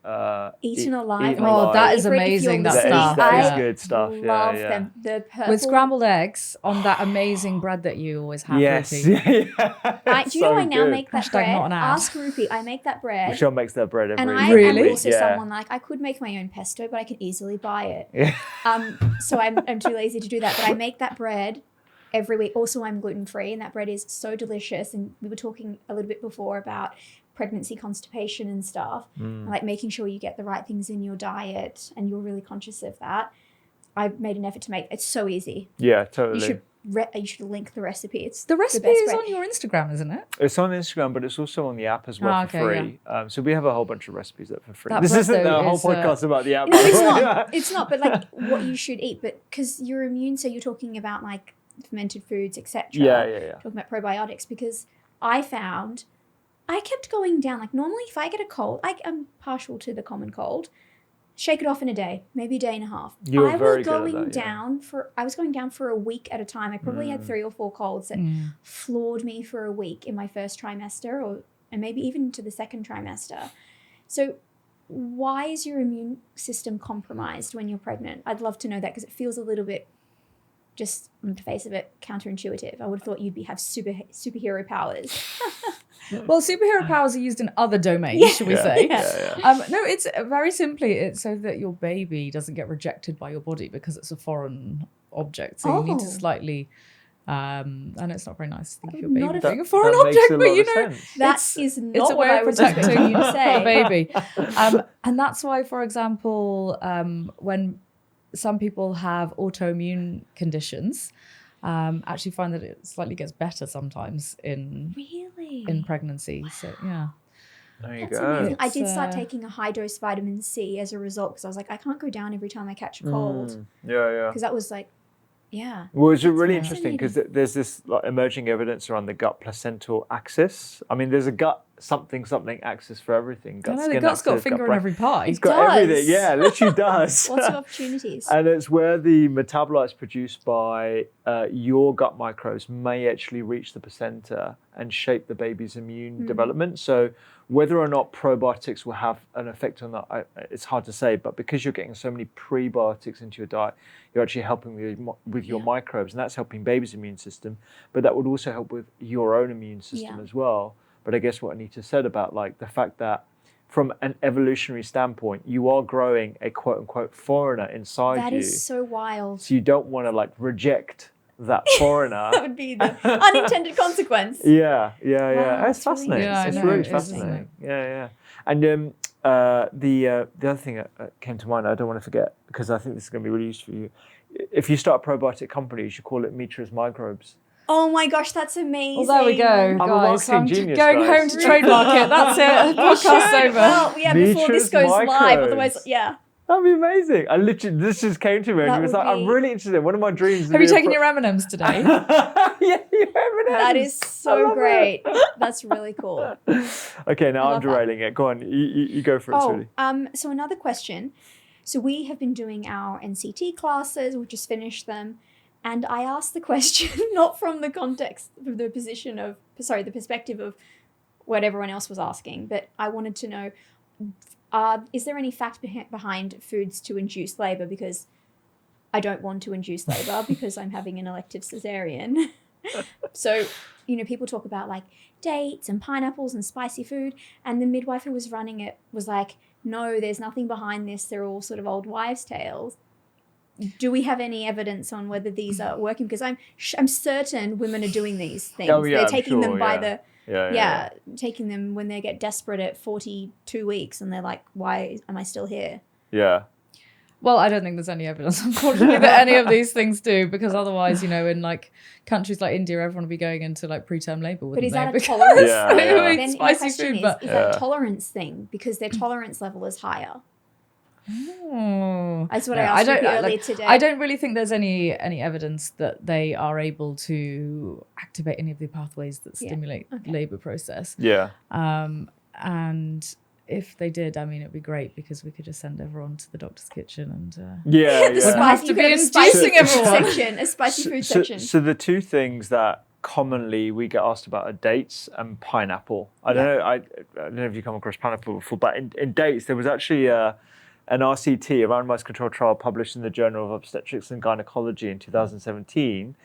Eaten Alive. Oh, that is amazing. That stuff. That is good stuff. Love them. The purple with scrambled eggs on that amazing bread that you always have. Yes. Do you know I now make that bread? Not an ad. Ask Rupi. I make that bread. Rochelle makes that bread every week. And I am also someone like I could make my own pesto, but I can easily buy it. So I'm too lazy to do that. But I make that bread every week. Also, I'm gluten free, and that bread is so delicious. And we were talking a little bit before about pregnancy constipation and stuff, like making sure you get the right things in your diet and you're really conscious of that. I've made an effort to make it's so easy. Yeah, totally. You should link the recipe. It's the recipe is on your Instagram, isn't it? It's on Instagram, but it's also on the app as well for free. Yeah. So we have a whole bunch of recipes that for free. That this bread, isn't though, the whole podcast about the app. No, it's not. It's not. But like what you should eat, but because you're immune, so you're talking about like fermented foods, etc. Yeah. Talking about probiotics, because I found I kept going down. Like normally if I get a cold, I'm partial to the common cold. Shake it off in a day, maybe a day and a half. I was going down for a week at a time. I probably had 3 or 4 colds that floored me for a week in my first trimester and maybe even into the second trimester. So why is your immune system compromised when you're pregnant? I'd love to know that because it feels a little bit, just on the face of it, counterintuitive. I would have thought you'd have superhero powers. Well, superhero powers are used in other domains, should we say? Yeah. No, it's very simply, it's so that your baby doesn't get rejected by your body because it's a foreign object. So you need to slightly, and it's not very nice to think of your baby being a foreign object, but you know, it's a way of protecting you to say. a baby. And that's why, for example, when some people have autoimmune conditions, actually find that it slightly gets better sometimes in pregnancy. So yeah, there you That's go. Amazing. I did start taking a high dose vitamin C as a result because I was like, I can't go down every time I catch a cold. Yeah. Because that was like, yeah. Well, it's really interesting because there's this like emerging evidence around the gut placental axis. I mean, there's a gut something axis for everything. I know the gut's got a finger in every pie. It's got everything. Yeah, it literally does. Lots of opportunities. And it's where the metabolites produced by your gut microbes may actually reach the placenta and shape the baby's immune development. So whether or not probiotics will have an effect on that, it's hard to say. But because you're getting so many prebiotics into your diet, you're actually helping with your microbes, and that's helping baby's immune system. But that would also help with your own immune system as well. But I guess what Anita said about like the fact that from an evolutionary standpoint, you are growing a quote unquote foreigner inside you. That is so wild. So you don't want to like reject that foreigner. That would be the unintended consequence. Yeah. Wow, it's fascinating. Really, it's know, really it is, fascinating. Yeah. And the other thing that came to mind, I don't want to forget, because I think this is going to be really useful for you. If you start a probiotic company, you should call it Mitra's Microbes. Oh my gosh, that's amazing. Well, there we go, guys. I'm genius, going guys. home to trademark it. That's it. Podcast's over. Well, before this Mitra's goes live, Microbes. otherwise, yeah. That'd be amazing. This just came to me, and That he was would like, "I'm be- really interested. One of my dreams is Have you to be a taken your M&Ms today? yeah, your M&Ms. That is I so love great. That's really cool. it. Okay, now I'm love that. derailing it. Go on, you go for it, Suli. So another question. So we have been doing our NCT classes. We've just finished them. And I asked the question, not from the context, from the the perspective of what everyone else was asking, but I wanted to know, is there any fact behind foods to induce labor? Because I don't want to induce labor because I'm having an elective cesarean. So, people talk about like dates and pineapples and spicy food. And the midwife who was running it was like, no, there's nothing behind this. They're all sort of old wives' tales. Do we have any evidence on whether these are working? Because I'm certain women are doing these things. Oh, yeah, They're I'm taking them sure, by yeah. the taking them when they get desperate at 42 weeks and they're like, why am I still here? Yeah. Well, I don't think there's any evidence, unfortunately, that any of these things do, because otherwise, in like countries like India, everyone would be going into like preterm labor, wouldn't But is they? that a Because tolerance? Yeah, they yeah. eat Then my spicy question food, but is that a tolerance thing? Because their tolerance level is higher. Oh. That's what No, I asked you don't- earlier like, today. I don't really think there's any evidence that they are able to activate any of the pathways that stimulate Okay. labor process. Yeah. And if they did, I mean, it'd be great because we could just send everyone to the doctor's kitchen and Yeah. The yeah. have spicy, to you be could have a spicy inducing everyone. section, a spicy food section. So the two things that commonly we get asked about are dates and pineapple. I don't know. I don't know if you come across pineapple before, but in dates there was actually an RCT, a randomized controlled trial, published in the Journal of Obstetrics and Gynaecology in 2017.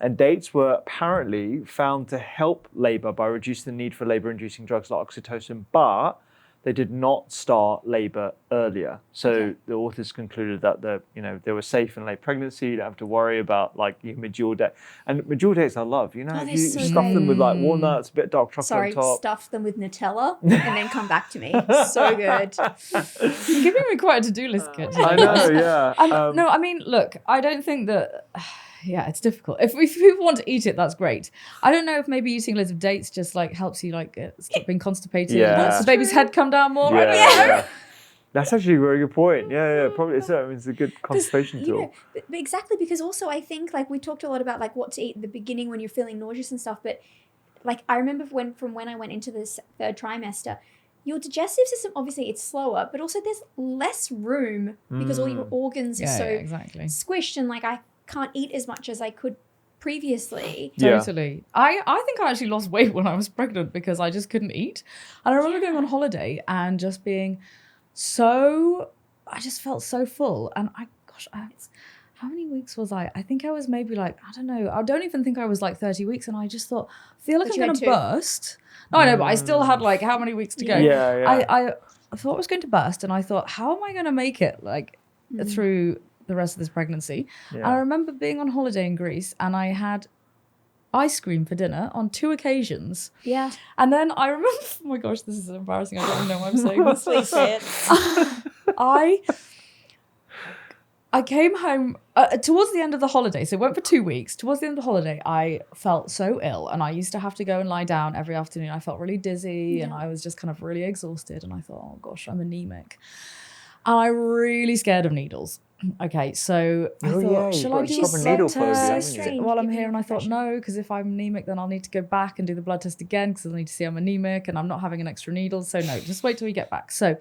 And dates were apparently found to help labour by reducing the need for labour-inducing drugs like oxytocin, but they did not start labour earlier. So the authors concluded that they were safe in late pregnancy. You don't have to worry about like your medjool date. And medjool dates I love. If they're you so stuff them with like walnuts, a bit of dark chocolate Sorry, on top. stuff them with Nutella and then come back to me. So good. You're giving me quite a to-do list, kid. I know, yeah. No, I mean, look, I don't think that. Yeah, it's difficult. If people want to eat it, that's great. I don't know if maybe eating loads of dates just like helps you like stop being constipated. Yeah. Makes the baby's head come down more. I don't know. Yeah. That's actually a very good point. Yeah, probably it's a good constipation tool. But exactly, because also I think like we talked a lot about like what to eat at the beginning when you're feeling nauseous and stuff, but like I remember from when I went into this third trimester, your digestive system, obviously it's slower, but also there's less room because all your organs are so exactly. squished, and like I can't eat as much as I could previously. Yeah. Totally. I think I actually lost weight when I was pregnant because I just couldn't eat. And I remember going on holiday and just being I just felt so full. And how many weeks was I? I think I was maybe like, I don't know. I don't even think I was like 30 weeks. And I just thought, I feel like But I'm you going had to two. burst. No, I know, but I still had like how many weeks to go? Yeah. I thought I was going to burst. And I thought, how am I going to make it like through the rest of this pregnancy? Yeah. And I remember being on holiday in Greece and I had ice cream for dinner on 2 occasions. Yeah. And then I remember, oh my gosh, this is embarrassing. I don't even know why I'm saying this. Please say it. I came home towards the end of the holiday. So it went for 2 weeks. Towards the end of the holiday, I felt so ill and I used to have to go and lie down every afternoon. I felt really dizzy and I was just kind of really exhausted. And I thought, oh gosh, I'm anemic. And I'm really scared of needles. Okay, so I thought, shall I do a blood test while I'm here? And I thought, no, because if I'm anemic, then I'll need to go back and do the blood test again because I'll need to see I'm anemic and I'm not having an extra needle. So no, just wait till we get back. So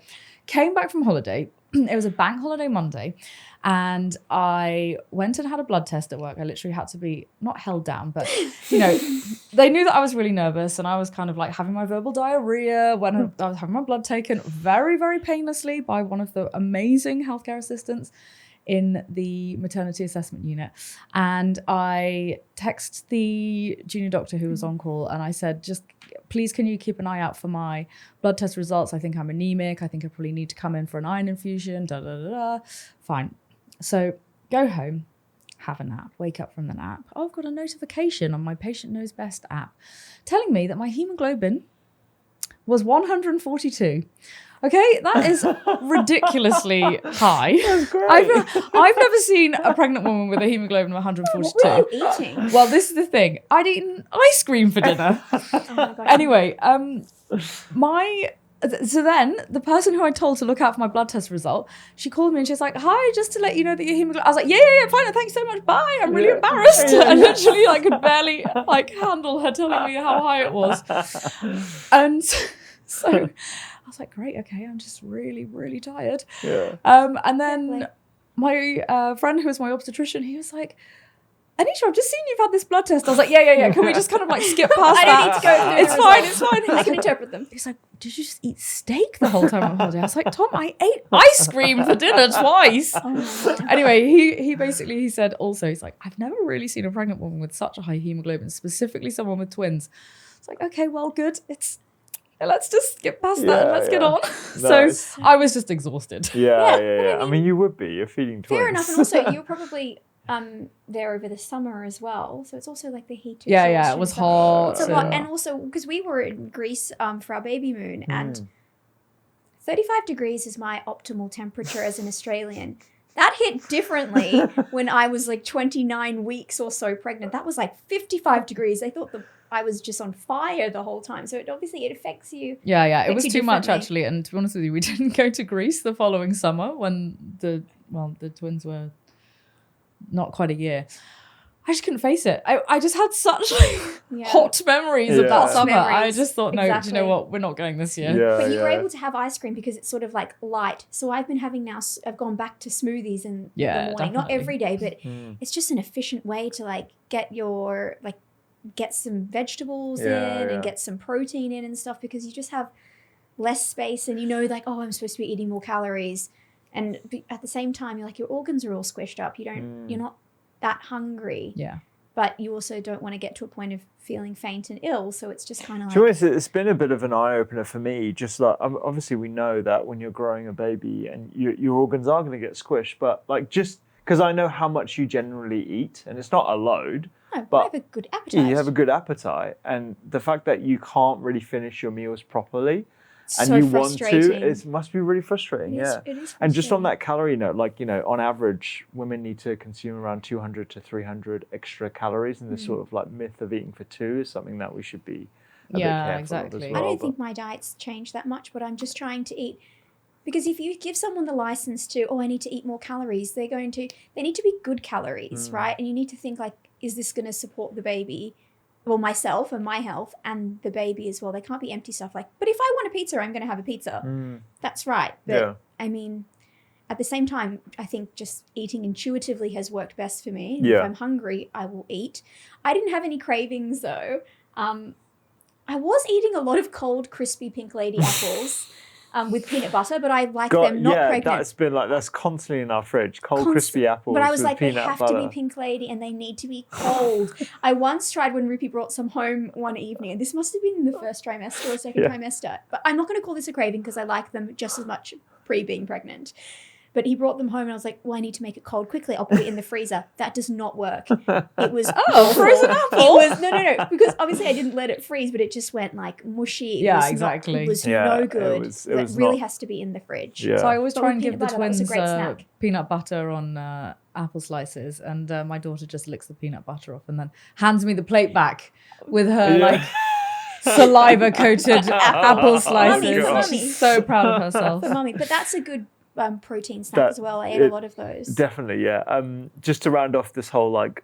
came back from holiday. It was a bank holiday Monday. And I went and had a blood test at work. I literally had to be not held down, but, they knew that I was really nervous and I was kind of like having my verbal diarrhea when I was having my blood taken very, very painlessly by one of the amazing healthcare assistants in the maternity assessment unit. And I texted the junior doctor who was on call and I said, just please, can you keep an eye out for my blood test results? I think I'm anemic. I think I probably need to come in for an iron infusion, Fine. So go home, have a nap, wake up from the nap. Oh, I've got a notification on my Patient Knows Best app telling me that my hemoglobin was 142. Okay, that is ridiculously high. That's great. I've never seen a pregnant woman with a hemoglobin of 142. What were you eating? Well, this is the thing. I'd eaten ice cream for dinner. Oh my God. Anyway, So then the person who I told to look out for my blood test result, she called me and she's like, "Hi, just to let you know that your hemoglobin." I was like, yeah, fine, thanks so much, bye. I'm really embarrassed. I literally like could barely like handle her telling me how high it was. And so I was like, great, okay, I'm just really, really tired. Yeah. And then my friend who was my obstetrician, he was like, "Anisha, I've just seen you've had this blood test." I was like, yeah. Can we just kind of like skip past I that? don't need to go through It's fine. I can interpret them. He's like, "Did you just eat steak the whole time on holiday?" I was like, "Tom, I ate ice cream for dinner twice." Anyway, he basically said also, he's like, "I've never really seen a pregnant woman with such a high hemoglobin, specifically someone with twins." It's like, okay, well, good. Let's just skip past that and let's get on. Nice. So I was just exhausted. Yeah. I mean, you would be. You're feeding twins. Fair enough. And also, you're probably there over the summer as well. So it's also like the heat. Yeah, it was hot. It's a lot. And also, because we were in Greece for our baby moon, and 35 degrees is my optimal temperature as an Australian. That hit differently when I was like 29 weeks or so pregnant. That was like 55 degrees. They thought I was just on fire the whole time. So it affects you. Yeah. It was too much actually. And to be honest with you, we didn't go to Greece the following summer when the twins were not quite a year. I just couldn't face it. I just had such hot memories of that summer. I just thought, no, do you know what? We're not going this year. But you were able to have ice cream because it's sort of like light. So I've gone back to smoothies in the morning. Definitely. Not every day, but it's just an efficient way to like get some vegetables in and get some protein in and stuff, because you just have less space and like, oh, I'm supposed to be eating more calories. And at the same time, you're like, your organs are all squished up. You're not that hungry. Yeah. But you also don't want to get to a point of feeling faint and ill. So it's just kind of like... To be honest, it's been a bit of an eye-opener for me. Just like, obviously we know that when you're growing a baby and your organs are going to get squished, but like just because I know how much you generally eat, and it's not a load. No, but I have a good appetite. You have a good appetite. And the fact that you can't really finish your meals properly and so you want to, it must be really frustrating. It is frustrating. And just on that calorie note, like, on average, women need to consume around 200 to 300 extra calories. And this sort of like myth of eating for two is something that we should be a bit careful exactly. of as well. I don't think my diet's changed that much, but I'm just trying to eat. Because if you give someone the license to, I need to eat more calories, they need to be good calories, right? And you need to think like, is this going to support the baby? Well, myself and my health and the baby as well. They can't be empty stuff like, but if I want a pizza, I'm going to have a pizza. That's right. But I mean, at the same time, I think just eating intuitively has worked best for me. And if I'm hungry, I will eat. I didn't have any cravings though. I was eating a lot of cold, crispy Pink Lady apples. With peanut butter, but I like them not pregnant. That's constantly in our fridge. Cold, crispy apples. But I was like, they peanut have butter. to be Pink Lady and they need to be cold. I once tried when Rupi brought some home one evening, and this must have been in the first trimester or second trimester. But I'm not going to call this a craving because I like them just as much pre-being pregnant. But he brought them home and I was like, well, I need to make it cold quickly. I'll put it in the freezer. That does not work. It was frozen apple. It was no, because obviously I didn't let it freeze, but it just went like mushy. Exactly. It was no good. It really has to be in the fridge. So I always try and give the twins a great snack. peanut butter on apple slices, and my daughter just licks the peanut butter off and then hands me the plate back with her like saliva coated apple slices. She's so proud of herself. For mummy, but that's a good protein snack as well. I ate a lot of those. Definitely, yeah. Just to round off this whole like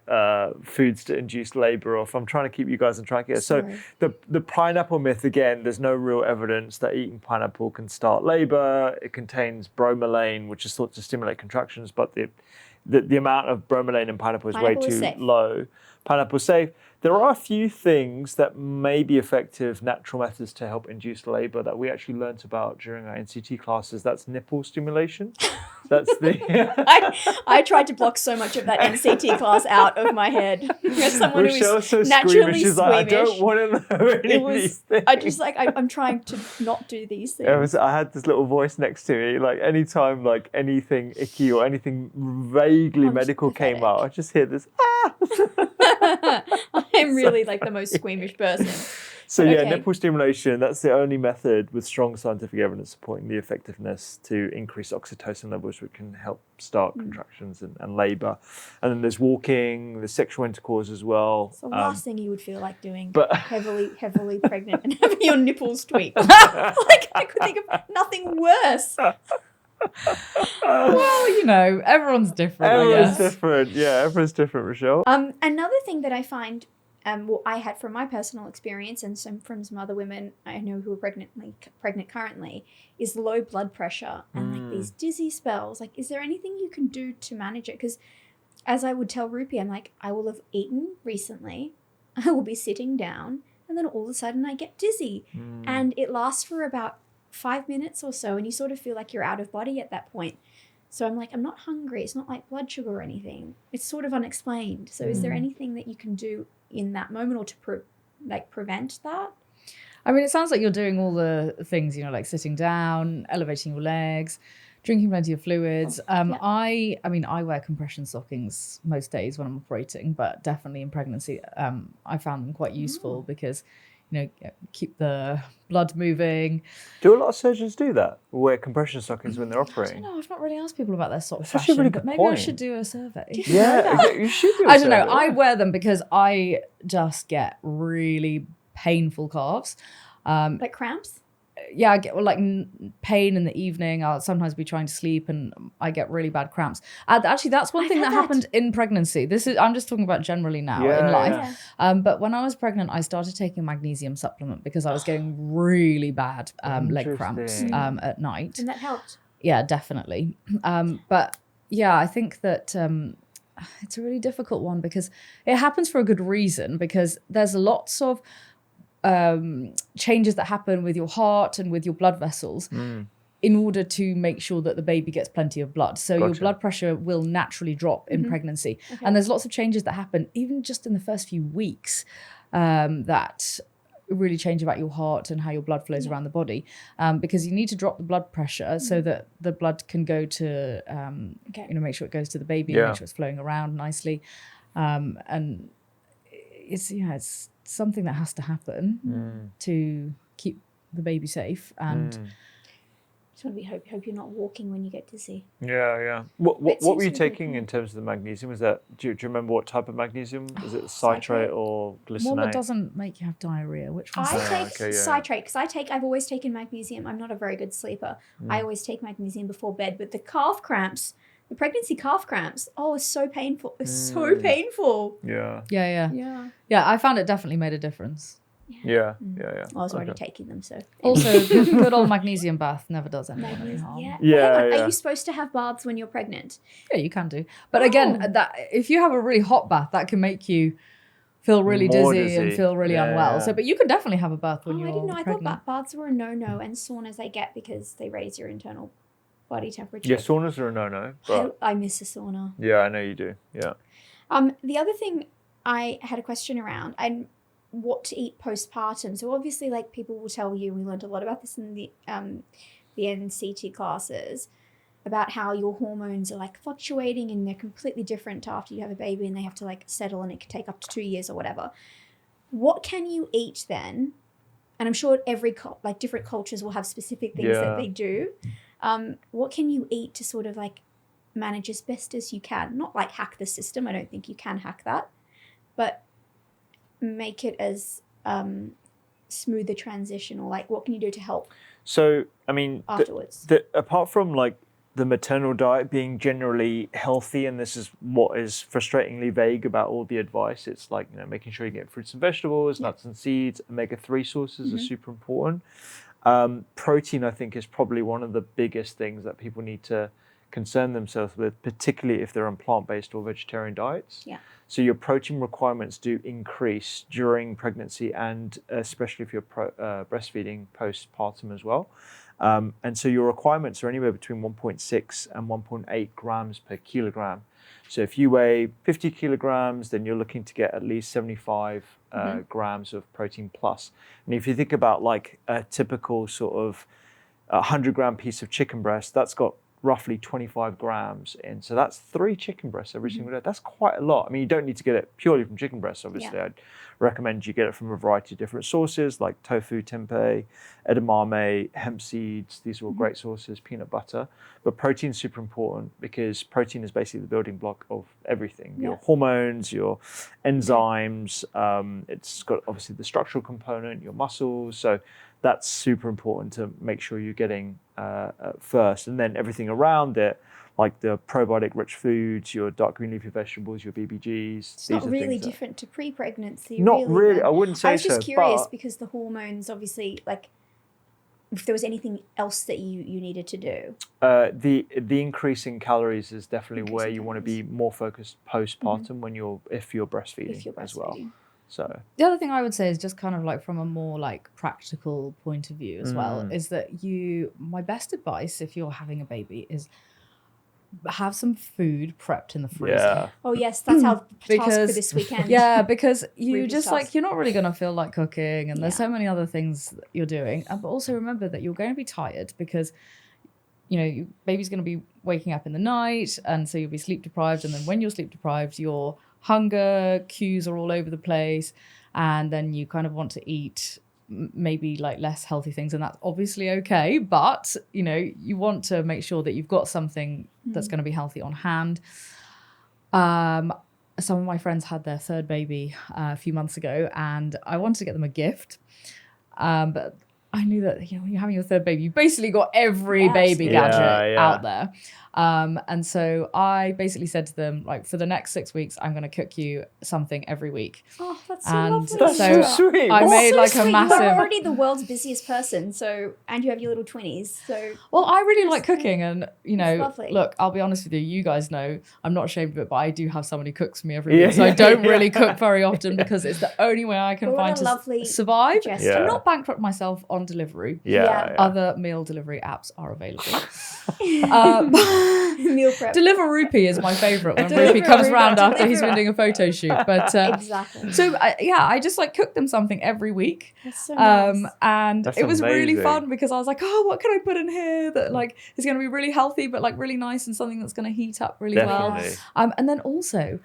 foods to induce labor off, I'm trying to keep you guys on track here. Sorry. So the pineapple myth, again, there's no real evidence that eating pineapple can start labor. It contains bromelain, which is thought to stimulate contractions, but the amount of bromelain in pineapple is way too low. Pineapple's safe. There are a few things that may be effective natural methods to help induce labor that we actually learnt about during our NCT classes. That's nipple stimulation. That's the... I tried to block so much of that NCT class out of my head. As someone Rochelle's who is so naturally She's like, I don't want to know any of these things. I just like, I'm trying to not do these things. I had this little voice next to me, like anytime like anything icky or anything vaguely medical came out, I just hear this, I'm really like the most squeamish person. So But yeah, okay. nipple stimulation, that's the only method with strong scientific evidence supporting the effectiveness to increase oxytocin levels, which can help start contractions and labour. And then there's walking, there's sexual intercourse as well. It's the last thing you would feel like doing, but- heavily pregnant and having your nipples tweaked. Like, I could think of nothing worse. Well, you know, everyone's different, I Everyone's guess. different. Yeah, everyone's different, Rochelle. Another thing that I find, well, I had from my personal experience and from some other women I know who are pregnant currently, is low blood pressure and like these dizzy spells. Like, is there anything you can do to manage it? Because as I would tell Rupi, I'm like, I will have eaten recently, I will be sitting down, and then all of a sudden I get dizzy. And it lasts for about 5 minutes or so, and you sort of feel like you're out of body at that point. So I'm like, I'm not hungry. It's not like blood sugar or anything. It's sort of unexplained. So is there anything that you can do in that moment or to prevent that? I mean, it sounds like you're doing all the things, you know, like sitting down, elevating your legs, drinking plenty of fluids. I mean, I wear compression stockings most days when I'm operating, but definitely in pregnancy, I found them quite useful because, you know, keep the blood moving. Do a lot of surgeons do that? Wear compression stockings when they're I operating? don't know, I've not really asked people about their sock That's actually a fashion, really but good maybe I point. should do a survey. Yeah, you should do a I don't know. survey. I wear them because I just get really painful calves. Like cramps? Yeah, I get pain in the evening. I'll sometimes be trying to sleep and I get really bad cramps. Actually, that's one I've thing had that that. happened in pregnancy. I'm just talking about generally now Yeah, in life. yeah. But when I was pregnant, I started taking a magnesium supplement because I was getting really bad leg cramps Interesting. at night. And that helped. Yeah, definitely. But yeah, I think that it's a really difficult one because it happens for a good reason, because there's lots of changes that happen with your heart and with your blood vessels in order to make sure that the baby gets plenty of blood. So your blood pressure will naturally drop in pregnancy. Okay. And there's lots of changes that happen even just in the first few weeks that really change about your heart and how your blood flows around the body, because you need to drop the blood pressure so that the blood can go to, you know, make sure it goes to the baby and make sure it's flowing around nicely. And it's something that has to happen to keep the baby safe. And Just want to hope you're not walking when you get dizzy. Yeah. What were seems you to be good, taking in terms of the magnesium? Was that, do you remember what type of magnesium? Is it citrate or glycinate? one that doesn't make you have diarrhea. Which one's I that? take citrate because I've always taken magnesium. I'm not a very good sleeper. I always take magnesium before bed, but the calf cramps, the pregnancy calf cramps, it's so painful. It's so painful. Yeah. Yeah. I found it definitely made a difference. Yeah. Well, I was already taking them, so. Also, good old magnesium bath never does anyone any harm. Yeah. Yeah, Hang on, yeah. are you supposed to have baths when you're pregnant? Yeah, you can do. But again, that if you have a really hot bath, that can make you feel really More dizzy and dizzy. feel really Yeah, unwell. yeah. So, but you can definitely have a bath when I you're didn't know. I pregnant. thought baths were a no-no, and saunas they get because they raise your internal body temperature. Yeah, saunas are a no-no, but I miss a sauna. yeah, I know you do. Yeah. The other thing I had a question around, and what to eat postpartum. So obviously, like, people will tell you, we learned a lot about this in the NCT classes, about how your hormones are like fluctuating and they're completely different to after you have a baby and they have to like settle and it can take up to 2 years or whatever. What can you eat then? And I'm sure every different cultures will have specific things that they do. What can you eat to sort of like manage as best as you can? Not like hack the system. I don't think you can hack that, but make it as smooth a transition, or like what can you do to help So, I mean, afterwards? apart from like the maternal diet being generally healthy, and this is what is frustratingly vague about all the advice, it's like, you know, making sure you get fruits and vegetables, nuts and seeds, omega-3 sources are super important. Protein, I think, is probably one of the biggest things that people need to concern themselves with, particularly if they're on plant-based or vegetarian diets. Yeah. So your protein requirements do increase during pregnancy, and especially if you're breastfeeding postpartum as well. And so your requirements are anywhere between 1.6 and 1.8 grams per kilogram. So if you weigh 50 kilograms, then you're looking to get at least 75 grams of protein plus. And if you think about like a typical sort of 100-gram piece of chicken breast, that's got roughly 25 grams in. So that's 3 chicken breasts every single day. That's quite a lot. I mean, you don't need to get it purely from chicken breasts, obviously. Yeah. I'd recommend you get it from a variety of different sources like tofu, tempeh, edamame, hemp seeds. These are all great sources, peanut butter. But protein's super important because protein is basically the building block of everything. Your hormones, your enzymes. It's got obviously the structural component, your muscles. So that's super important to make sure you're getting first. And then everything around it, like the probiotic-rich foods, your dark green leafy vegetables, your BBGs. It's not really different to pre-pregnancy. Not really. Then. I wouldn't say so. I was just curious because the hormones, obviously, like, if there was anything else that you needed to do. The increase in calories is definitely where you want to be more focused postpartum if you're breastfeeding as well. So the other thing I would say is just kind of like from a more like practical point of view as well, is that my best advice if you're having a baby is have some food prepped in the freezer. Yeah. Oh yes, that's our task for this weekend. Yeah, because you Previous just task. like, you're not really going to feel like cooking, and there's so many other things that you're doing. But also remember that you're going to be tired because, you know, your baby's going to be waking up in the night, and so you'll be sleep deprived. And then when you're sleep deprived, your hunger cues are all over the place, and then you kind of want to eat maybe like less healthy things, and that's obviously okay, but you know, you want to make sure that you've got something that's going to be healthy on hand. Some of my friends had their third baby a few months ago, and I wanted to get them a gift, but I knew that, you know, when you're having your third baby, you basically got every baby gadget out there. And so I basically said to them, like, for the next 6 weeks, I'm going to cook you something every week. Oh, that's so lovely. That's so sweet. I made like a massive... You're already the world's busiest person, and you have your little 20s. So well, I really like cooking, and you know, lovely. look, I'll be honest with you. You guys know I'm not ashamed of it, but I do have someone who cooks for me every week, so I don't really cook very often because it's the only way I can find to survive. I'm not bankrupt myself on delivery. Other meal delivery apps are available. Meal prep. Deliveroo is my favourite when Rupee comes around after he's been doing a photo shoot. But exactly. So I just like cook them something every week. That's so nice. And That's it was really amazing. fun because I was like, oh, what can I put in here that like is going to be really healthy but like really nice, and something that's going to heat up really well. And then also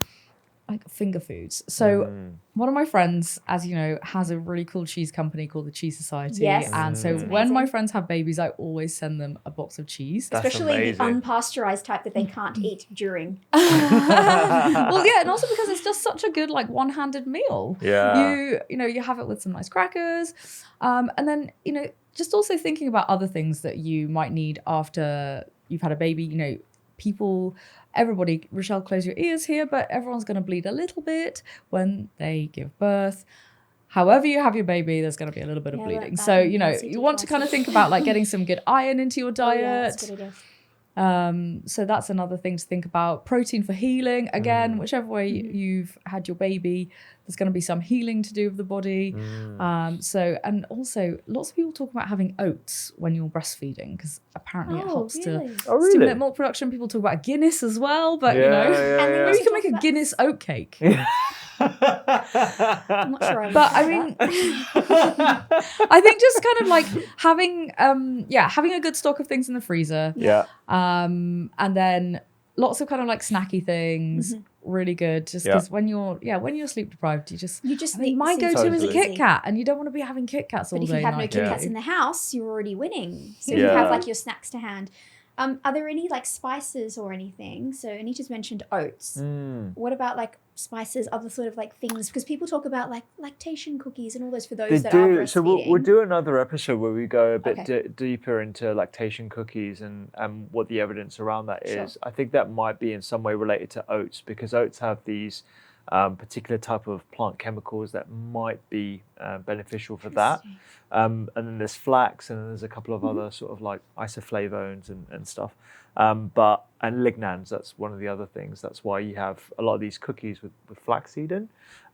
like finger foods. So one of my friends, as you know, has a really cool cheese company called the Cheese Society. Yes. And so when my friends have babies, I always send them a box of cheese. Especially the unpasteurized type that they can't eat during. Well, yeah, and also because it's just such a good like one-handed meal. Yeah. You know, you have it with some nice crackers. And then, you know, just also thinking about other things that you might need after you've had a baby. You know, everybody, Rochelle, close your ears here, but everyone's going to bleed a little bit when they give birth. However you have your baby, there's going to be a little bit of bleeding. So, you know, you want to kind of think about like getting some good iron into your diet. That's a good idea. So that's another thing to think about. Protein for healing. Again, whichever way you've had your baby, there's going to be some healing to do with the body. And also lots of people talk about having oats when you're breastfeeding because apparently it helps to stimulate milk production. People talk about Guinness as well, but you know, maybe you can make a Guinness oat cake. I'm not sure. But I mean, I think just kind of like having a good stock of things in the freezer. And then lots of kind of like snacky things. Really good, just because when you're sleep deprived, you just my go-to is a Kit Kat, and you don't want to be having Kit Kats all day. But if you have no Kit Kats in the house, you're already winning. So you have like your snacks to hand. Are there any like spices or anything? So Anita's mentioned oats. What about like spices, other sort of like things? Because people talk about like lactation cookies and all those for those that are breastfeeding. So we'll do another episode where we go a bit deeper into lactation cookies and what the evidence around that is. I think that might be in some way related to oats because oats have these particular type of plant chemicals that might be beneficial for that. And then there's flax, and then there's a couple of other sort of like isoflavones and stuff. And lignans, that's one of the other things. That's why you have a lot of these cookies with flaxseed in.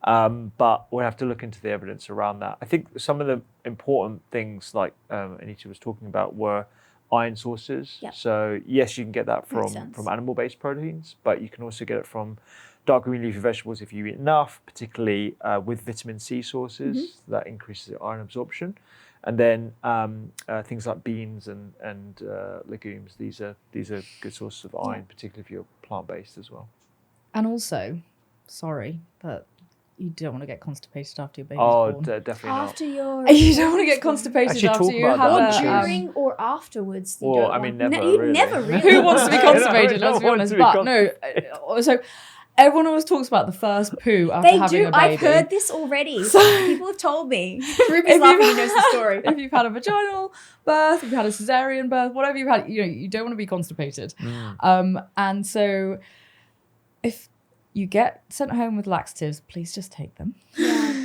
But we'll have to look into the evidence around that. I think some of the important things like Anita was talking about were iron sources. So yes, you can get that from animal-based proteins, but you can also get it from dark green leafy vegetables if you eat enough, particularly with vitamin C sources, that increases iron absorption. And then things like beans and legumes. These are good sources of iron, particularly if you're plant-based as well. And also, sorry, but you don't want to get constipated after your baby's Oh, born. definitely not. After your You don't want to get constipated Actually, after talk you about have that. or a... during or afterwards. You Well, don't I want- mean, never you really. never really. Who wants to be No, constipated? no Let's be one wants honest. to be But no, so everyone always talks about the first poo after They having do. a baby. I've heard this already. People have told me. Ruby's If laughing. you've- He knows the story. If you've had a vaginal birth, if you've had a cesarean birth, whatever you've had, you don't want to be constipated. And so if you get sent home with laxatives, please just take them.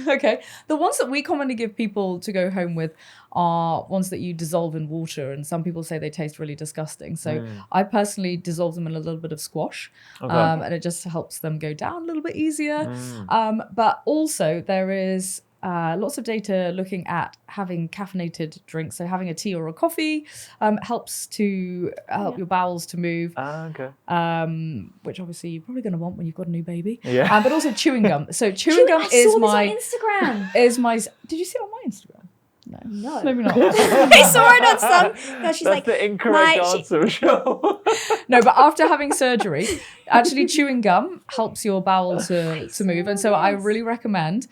Okay. The ones that we commonly give people to go home with are ones that you dissolve in water, and some people say they taste really disgusting. So I personally dissolve them in a little bit of squash, and it just helps them go down a little bit easier. But also there is lots of data looking at having caffeinated drinks. So having a tea or a coffee helps to help your bowels to move. Which obviously you're probably going to want when you've got a new baby. Yeah. But also chewing gum. So chewing gum is saw my... this on Instagram. Is my... Did you see it on my Instagram? No. Maybe not. I saw it on some. No, she's That's like, the incorrect my- answer, Rochelle. No, but after having surgery, actually chewing gum helps your bowel to move. And so I really recommend...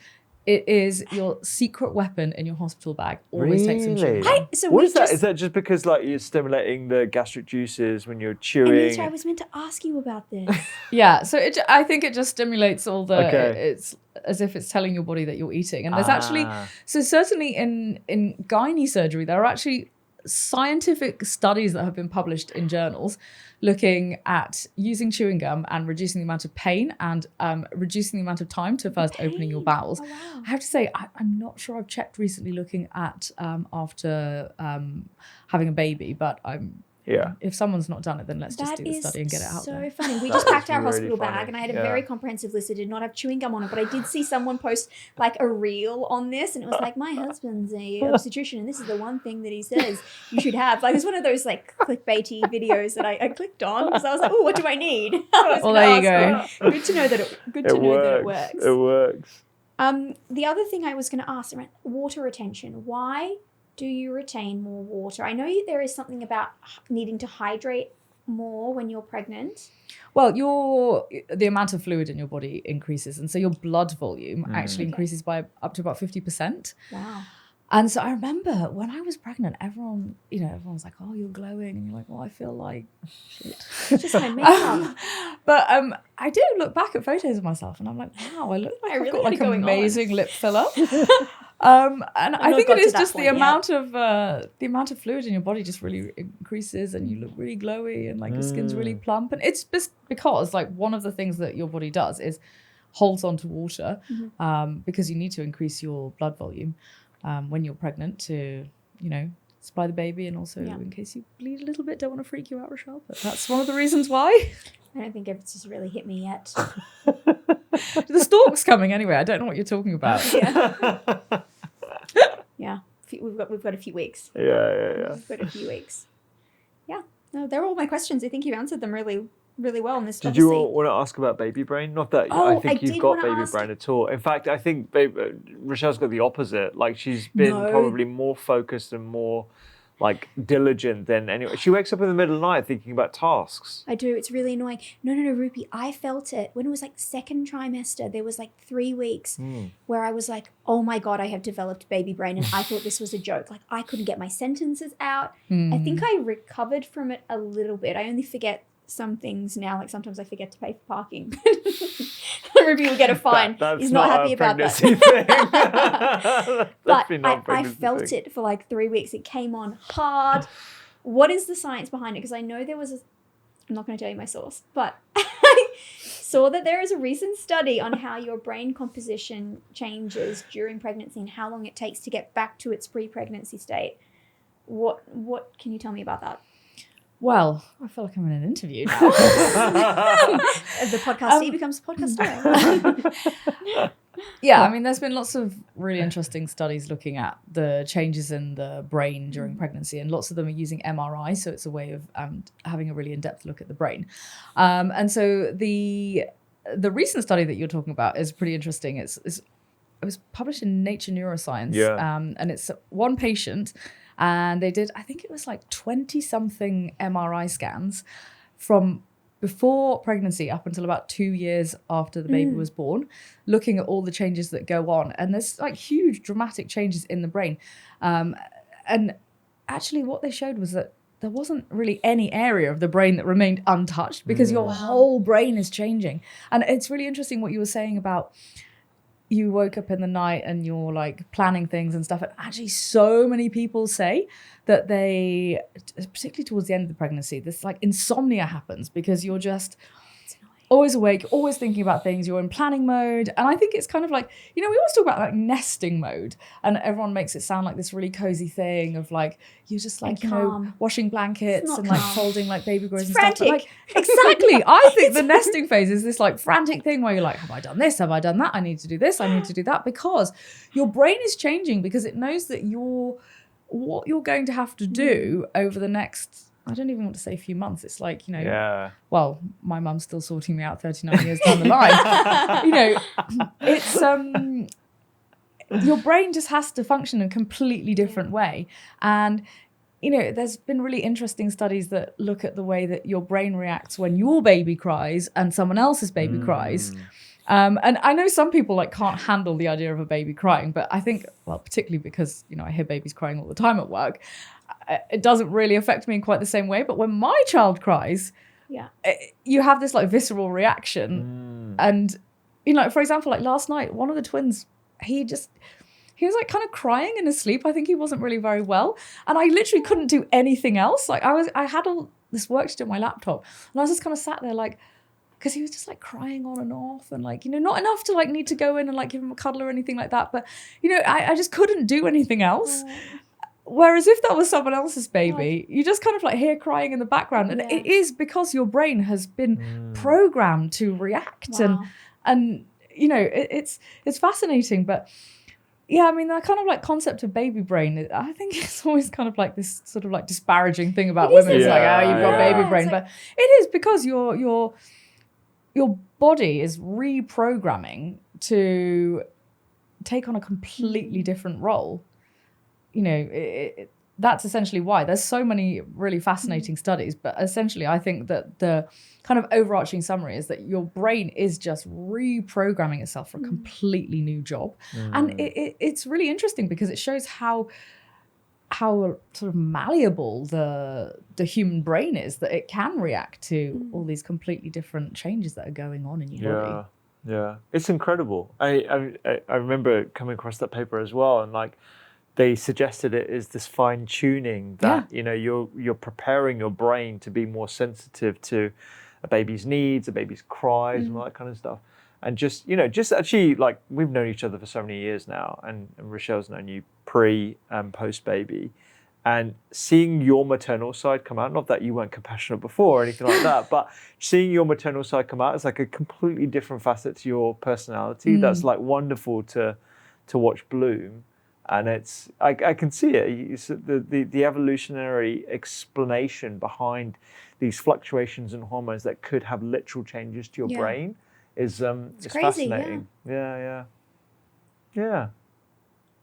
It is your secret weapon in your hospital bag. Always take some chewing gum. What is that? Is that just because like you're stimulating the gastric juices when you're chewing? Anita, I was meant to ask you about this. Yeah, so I think it just stimulates all the... Okay. It's as if it's telling your body that you're eating. And there's actually... So certainly in gynae surgery, there are actually scientific studies that have been published in journals looking at using chewing gum and reducing the amount of pain and reducing the amount of time to first opening your bowels. Oh, wow. I have to say, I'm not sure I've checked recently looking at after having a baby, but if someone's not done it, then let's just do the study and get it out there. So funny. We just packed our really hospital funny. bag, and I had a very comprehensive list. It did not have chewing gum on it, but I did see someone post like a reel on this, and it was like, my husband's a obstetrician, and this is the one thing that he says you should have. Like, it's one of those like clickbaity videos that I clicked on because I was like, oh, what do I need? Well, there you go. Good to know that it works. It works. The other thing I was going to ask around water retention. Why do you retain more water? I know there is something about needing to hydrate more when you're pregnant. Well, the amount of fluid in your body increases, and so your blood volume actually increases by up to about 50%. Wow. And so I remember when I was pregnant, everyone's like, "Oh, you're glowing," and you're like, "Well, I feel like shit." It's just my makeup. But I do look back at photos of myself, and I'm like, "Wow, I look like I've got like amazing lip filler." And I think it is just the amount of fluid in your body just really increases, and you look really glowy, and like your skin's really plump. And it's just because like one of the things that your body does is holds on to water, because you need to increase your blood volume when you're pregnant to, supply the baby, and also in case you bleed a little bit. Don't want to freak you out, Rochelle, but that's one of the reasons why. I don't think it's just really hit me yet. The stalk's coming anyway. I don't know what you're talking about. Yeah. We've got a few weeks. Yeah. We've got a few weeks. Yeah. No, they're all my questions. I think you answered them really, really well in this. Did you want to ask about baby brain? Not that I think you've got baby brain at all. In fact, I think Rochelle's got the opposite. Like she's been probably more focused and more like diligent than anyone. She wakes up in the middle of the night thinking about tasks. I do. It's really annoying. No, Rupi. I felt it when it was like second trimester. There was like 3 weeks where I was like, oh my God, I have developed baby brain. And I thought this was a joke. Like I couldn't get my sentences out. I think I recovered from it a little bit. I only forget some things now. Like sometimes I forget to pay for parking. Ruby will get a fine. He's not happy about that. But I felt it for like 3 weeks. It came on hard. What is the science behind it? Because I know there was I'm not going to tell you my source, but I saw that there is a recent study on how your brain composition changes during pregnancy and how long it takes to get back to its pre-pregnancy state. What can you tell me about that? Well, I feel like I'm in an interview now. The podcastee becomes a podcaster. Yeah, I mean, there's been lots of really interesting studies looking at the changes in the brain during pregnancy, and lots of them are using MRI, so it's a way of having a really in-depth look at the brain. And so the the recent study that you're talking about is pretty interesting. It was published in Nature Neuroscience, and it's one patient, and they did, I think it was like 20-something MRI scans from before pregnancy up until about 2 years after the baby was born, looking at all the changes that go on. And there's like huge dramatic changes in the brain. And actually what they showed was that there wasn't really any area of the brain that remained untouched, because your whole brain is changing. And it's really interesting what you were saying about you woke up in the night and you're like planning things and stuff. And actually so many people say that they, particularly towards the end of the pregnancy, this like insomnia happens because you're just always awake, always thinking about things. You're in planning mode. And I think it's kind of like, we always talk about like nesting mode, and everyone makes it sound like this really cozy thing of like, you're just like, washing blankets and like folding like baby grows and frantic. stuff. But, like, exactly. I think the nesting phase is this like frantic thing where you're like, have I done this? Have I done that? I need to do this. I need to do that, because your brain is changing, because it knows that what you're going to have to do over the next, I don't even want to say a few months. It's like, well, my mum's still sorting me out 39 years down the line. It's, your brain just has to function in a completely different way. And, there's been really interesting studies that look at the way that your brain reacts when your baby cries and someone else's baby cries. And I know some people like can't handle the idea of a baby crying, but I think, well, particularly because, I hear babies crying all the time at work, it doesn't really affect me in quite the same way. But when my child cries, you have this like visceral reaction. And, for example, like last night, one of the twins, he was like kind of crying in his sleep. I think he wasn't really very well. And I literally couldn't do anything else. Like I had all this work to do on my laptop, and I was just kind of sat there like, because he was just like crying on and off, and like, not enough to like need to go in and like give him a cuddle or anything like that. But, I just couldn't do anything else. Whereas if that was someone else's baby, you just kind of like hear crying in the background. And it is because your brain has been programmed to react. And it's fascinating. But yeah, I mean, that kind of like concept of baby brain, I think it's always kind of like this sort of like disparaging thing about women. It's like, you've got baby brain. But it is because your body is reprogramming to take on a completely different role. That's essentially why. There's so many really fascinating studies, but essentially I think that the kind of overarching summary is that your brain is just reprogramming itself for a completely new job. And it's really interesting because it shows how sort of malleable the human brain is, that it can react to all these completely different changes that are going on in your body. Yeah, it's incredible. I remember coming across that paper as well, and like they suggested it is this fine tuning that you're preparing your brain to be more sensitive to a baby's needs, a baby's cries, and all that kind of stuff. And just actually, like, we've known each other for so many years now, and Rochelle's known you pre and post baby, and seeing your maternal side come out, not that you weren't compassionate before or anything like that, but seeing your maternal side come out is like a completely different facet to your personality. That's like wonderful to watch bloom. And it's, I can see it. It's the evolutionary explanation behind these fluctuations in hormones that could have literal changes to your brain is it's crazy, fascinating. Yeah.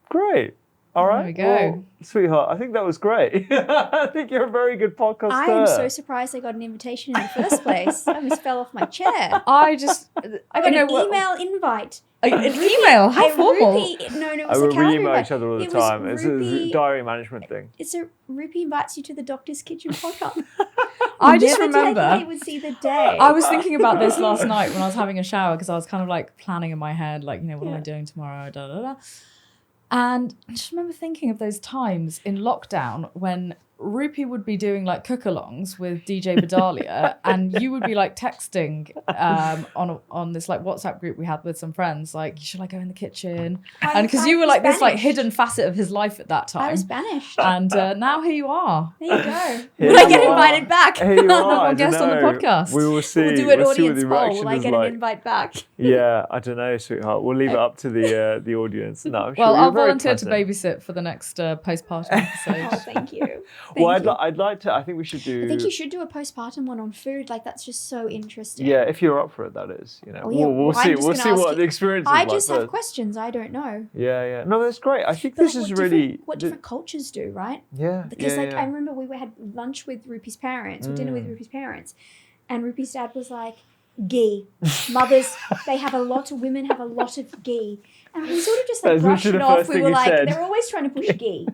Great. All right. There we go. Well, sweetheart, I think that was great. I think you're a very good podcaster. I am so surprised I got an invitation in the first place. I almost fell off my chair. I got an email invite. An email? How formal? No, it was a calendar we email invite. each other all the time. It's a diary management thing. It's a Rupi invites you to the Doctor's Kitchen podcast. I just remember I would see the day. I was thinking about this last night when I was having a shower, because I was kind of like planning in my head, like, what am I doing tomorrow? Da, da, da. And I just remember thinking of those times in lockdown when Rupi would be doing like cook-alongs with DJ Bedalia, and you would be like texting on this like WhatsApp group we had with some friends, like, should I go in the kitchen? And because you were like this like hidden facet of his life at that time. I was banished. And now here you are. There you go. Will I get invited back? Here you are. One guest on the podcast. We will see. We'll do an We'll see what audience the poll. reaction Will I is get like. an invite back? Yeah, I don't know, sweetheart. We'll leave it up to the audience. No, I'm sure Well, you're I'll very volunteer to pleasant. babysit for the next postpartum episode. Oh, thank you. Well, Thank you. I'd like to. I think we should do. I think you should do a postpartum one on food. Like that's just so interesting. Yeah, if you're up for it, that is. You know, Oh, yeah. we'll I'm see. just We'll gonna see ask what you- the experience is I like just have first. questions. I don't know. Yeah. No, that's great. I think But, this like, is what really different, what different cultures do, right? Yeah. Because yeah, like yeah. I remember we had lunch with Rupi's parents or dinner with Rupi's parents, and Rupi's dad was like, "Ghee, mothers, women have a lot of ghee," and we sort of just like That's brushed literally it the off. first We thing were you like, said. they're always trying to push ghee,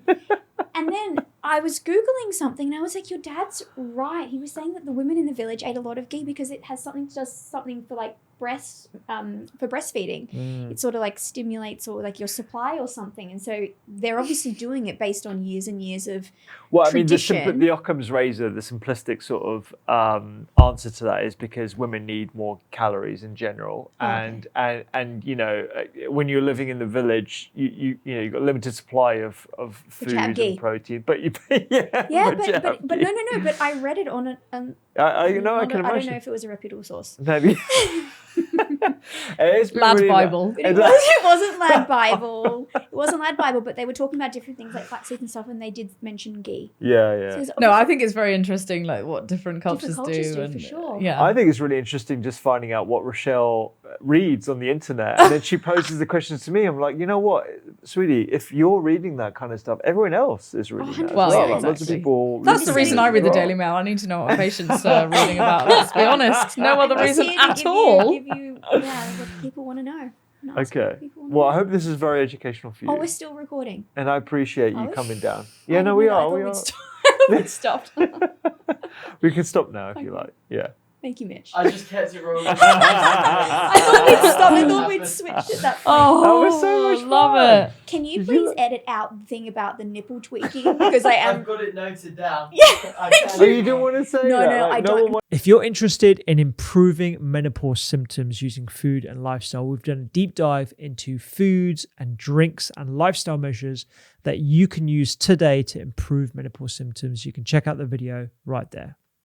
and then I was googling something, and I was like, "Your dad's right." He was saying that the women in the village ate a lot of ghee because it has does something for like for breastfeeding. It sort of like stimulates or like your supply or something, and so they're obviously doing it based on years and years of Well, I mean, tradition. the Occam's razor, the simplistic sort of answer to that is because women need more calories in general, Okay. and you know, when you're living in the village, you know you've got a limited supply of But you have food ghee. and protein, but you Yeah, but you have but ghee. no. But I read it on I can I imagine. don't know if it was a reputable source. Maybe. It's been Lad really Bible. But it wasn't Lad Bible. It wasn't Lad Bible, but they were talking about different things like flaxseed and stuff, and they did mention ghee. Yeah. So it's No, I obviously think it's very interesting, like what different cultures, cultures do, and for sure. yeah. I think it's really interesting just finding out what Rochelle reads on the internet, and then she poses the questions to me. I'm like, you know what, sweetie, if you're reading that kind of stuff, everyone else is reading that as 100%. well. Well, Like, lots of exactly. people. That's the read reason it I as read the well. Daily Mail. I need to know what my patients are reading about. Let's be honest. No other Just reason here to at give you- all. give you, what people want to know. And ask Okay. what people wanna Well, know. I hope this is very educational for you, Oh, we're still recording. and I appreciate Are you we? coming down. I Yeah, no, didn't we know that. I are. thought We we'd are. we'd stopped. We can stop now if you like. Yeah. Thank you, Mitch. I just kept it rolling. I thought we'd stop. I thought we'd switched at that point. Oh, That was so much love fun. it. Can you Did you please like- edit out the thing about the nipple tweaking? Because I am. I've got it noted down. Yeah, I thank can- Oh, you didn't want to say No, that? no, Like, I don't. one If you're interested in improving menopause symptoms using food and lifestyle, we've done a deep dive into foods and drinks and lifestyle measures that you can use today to improve menopause symptoms. You can check out the video right there.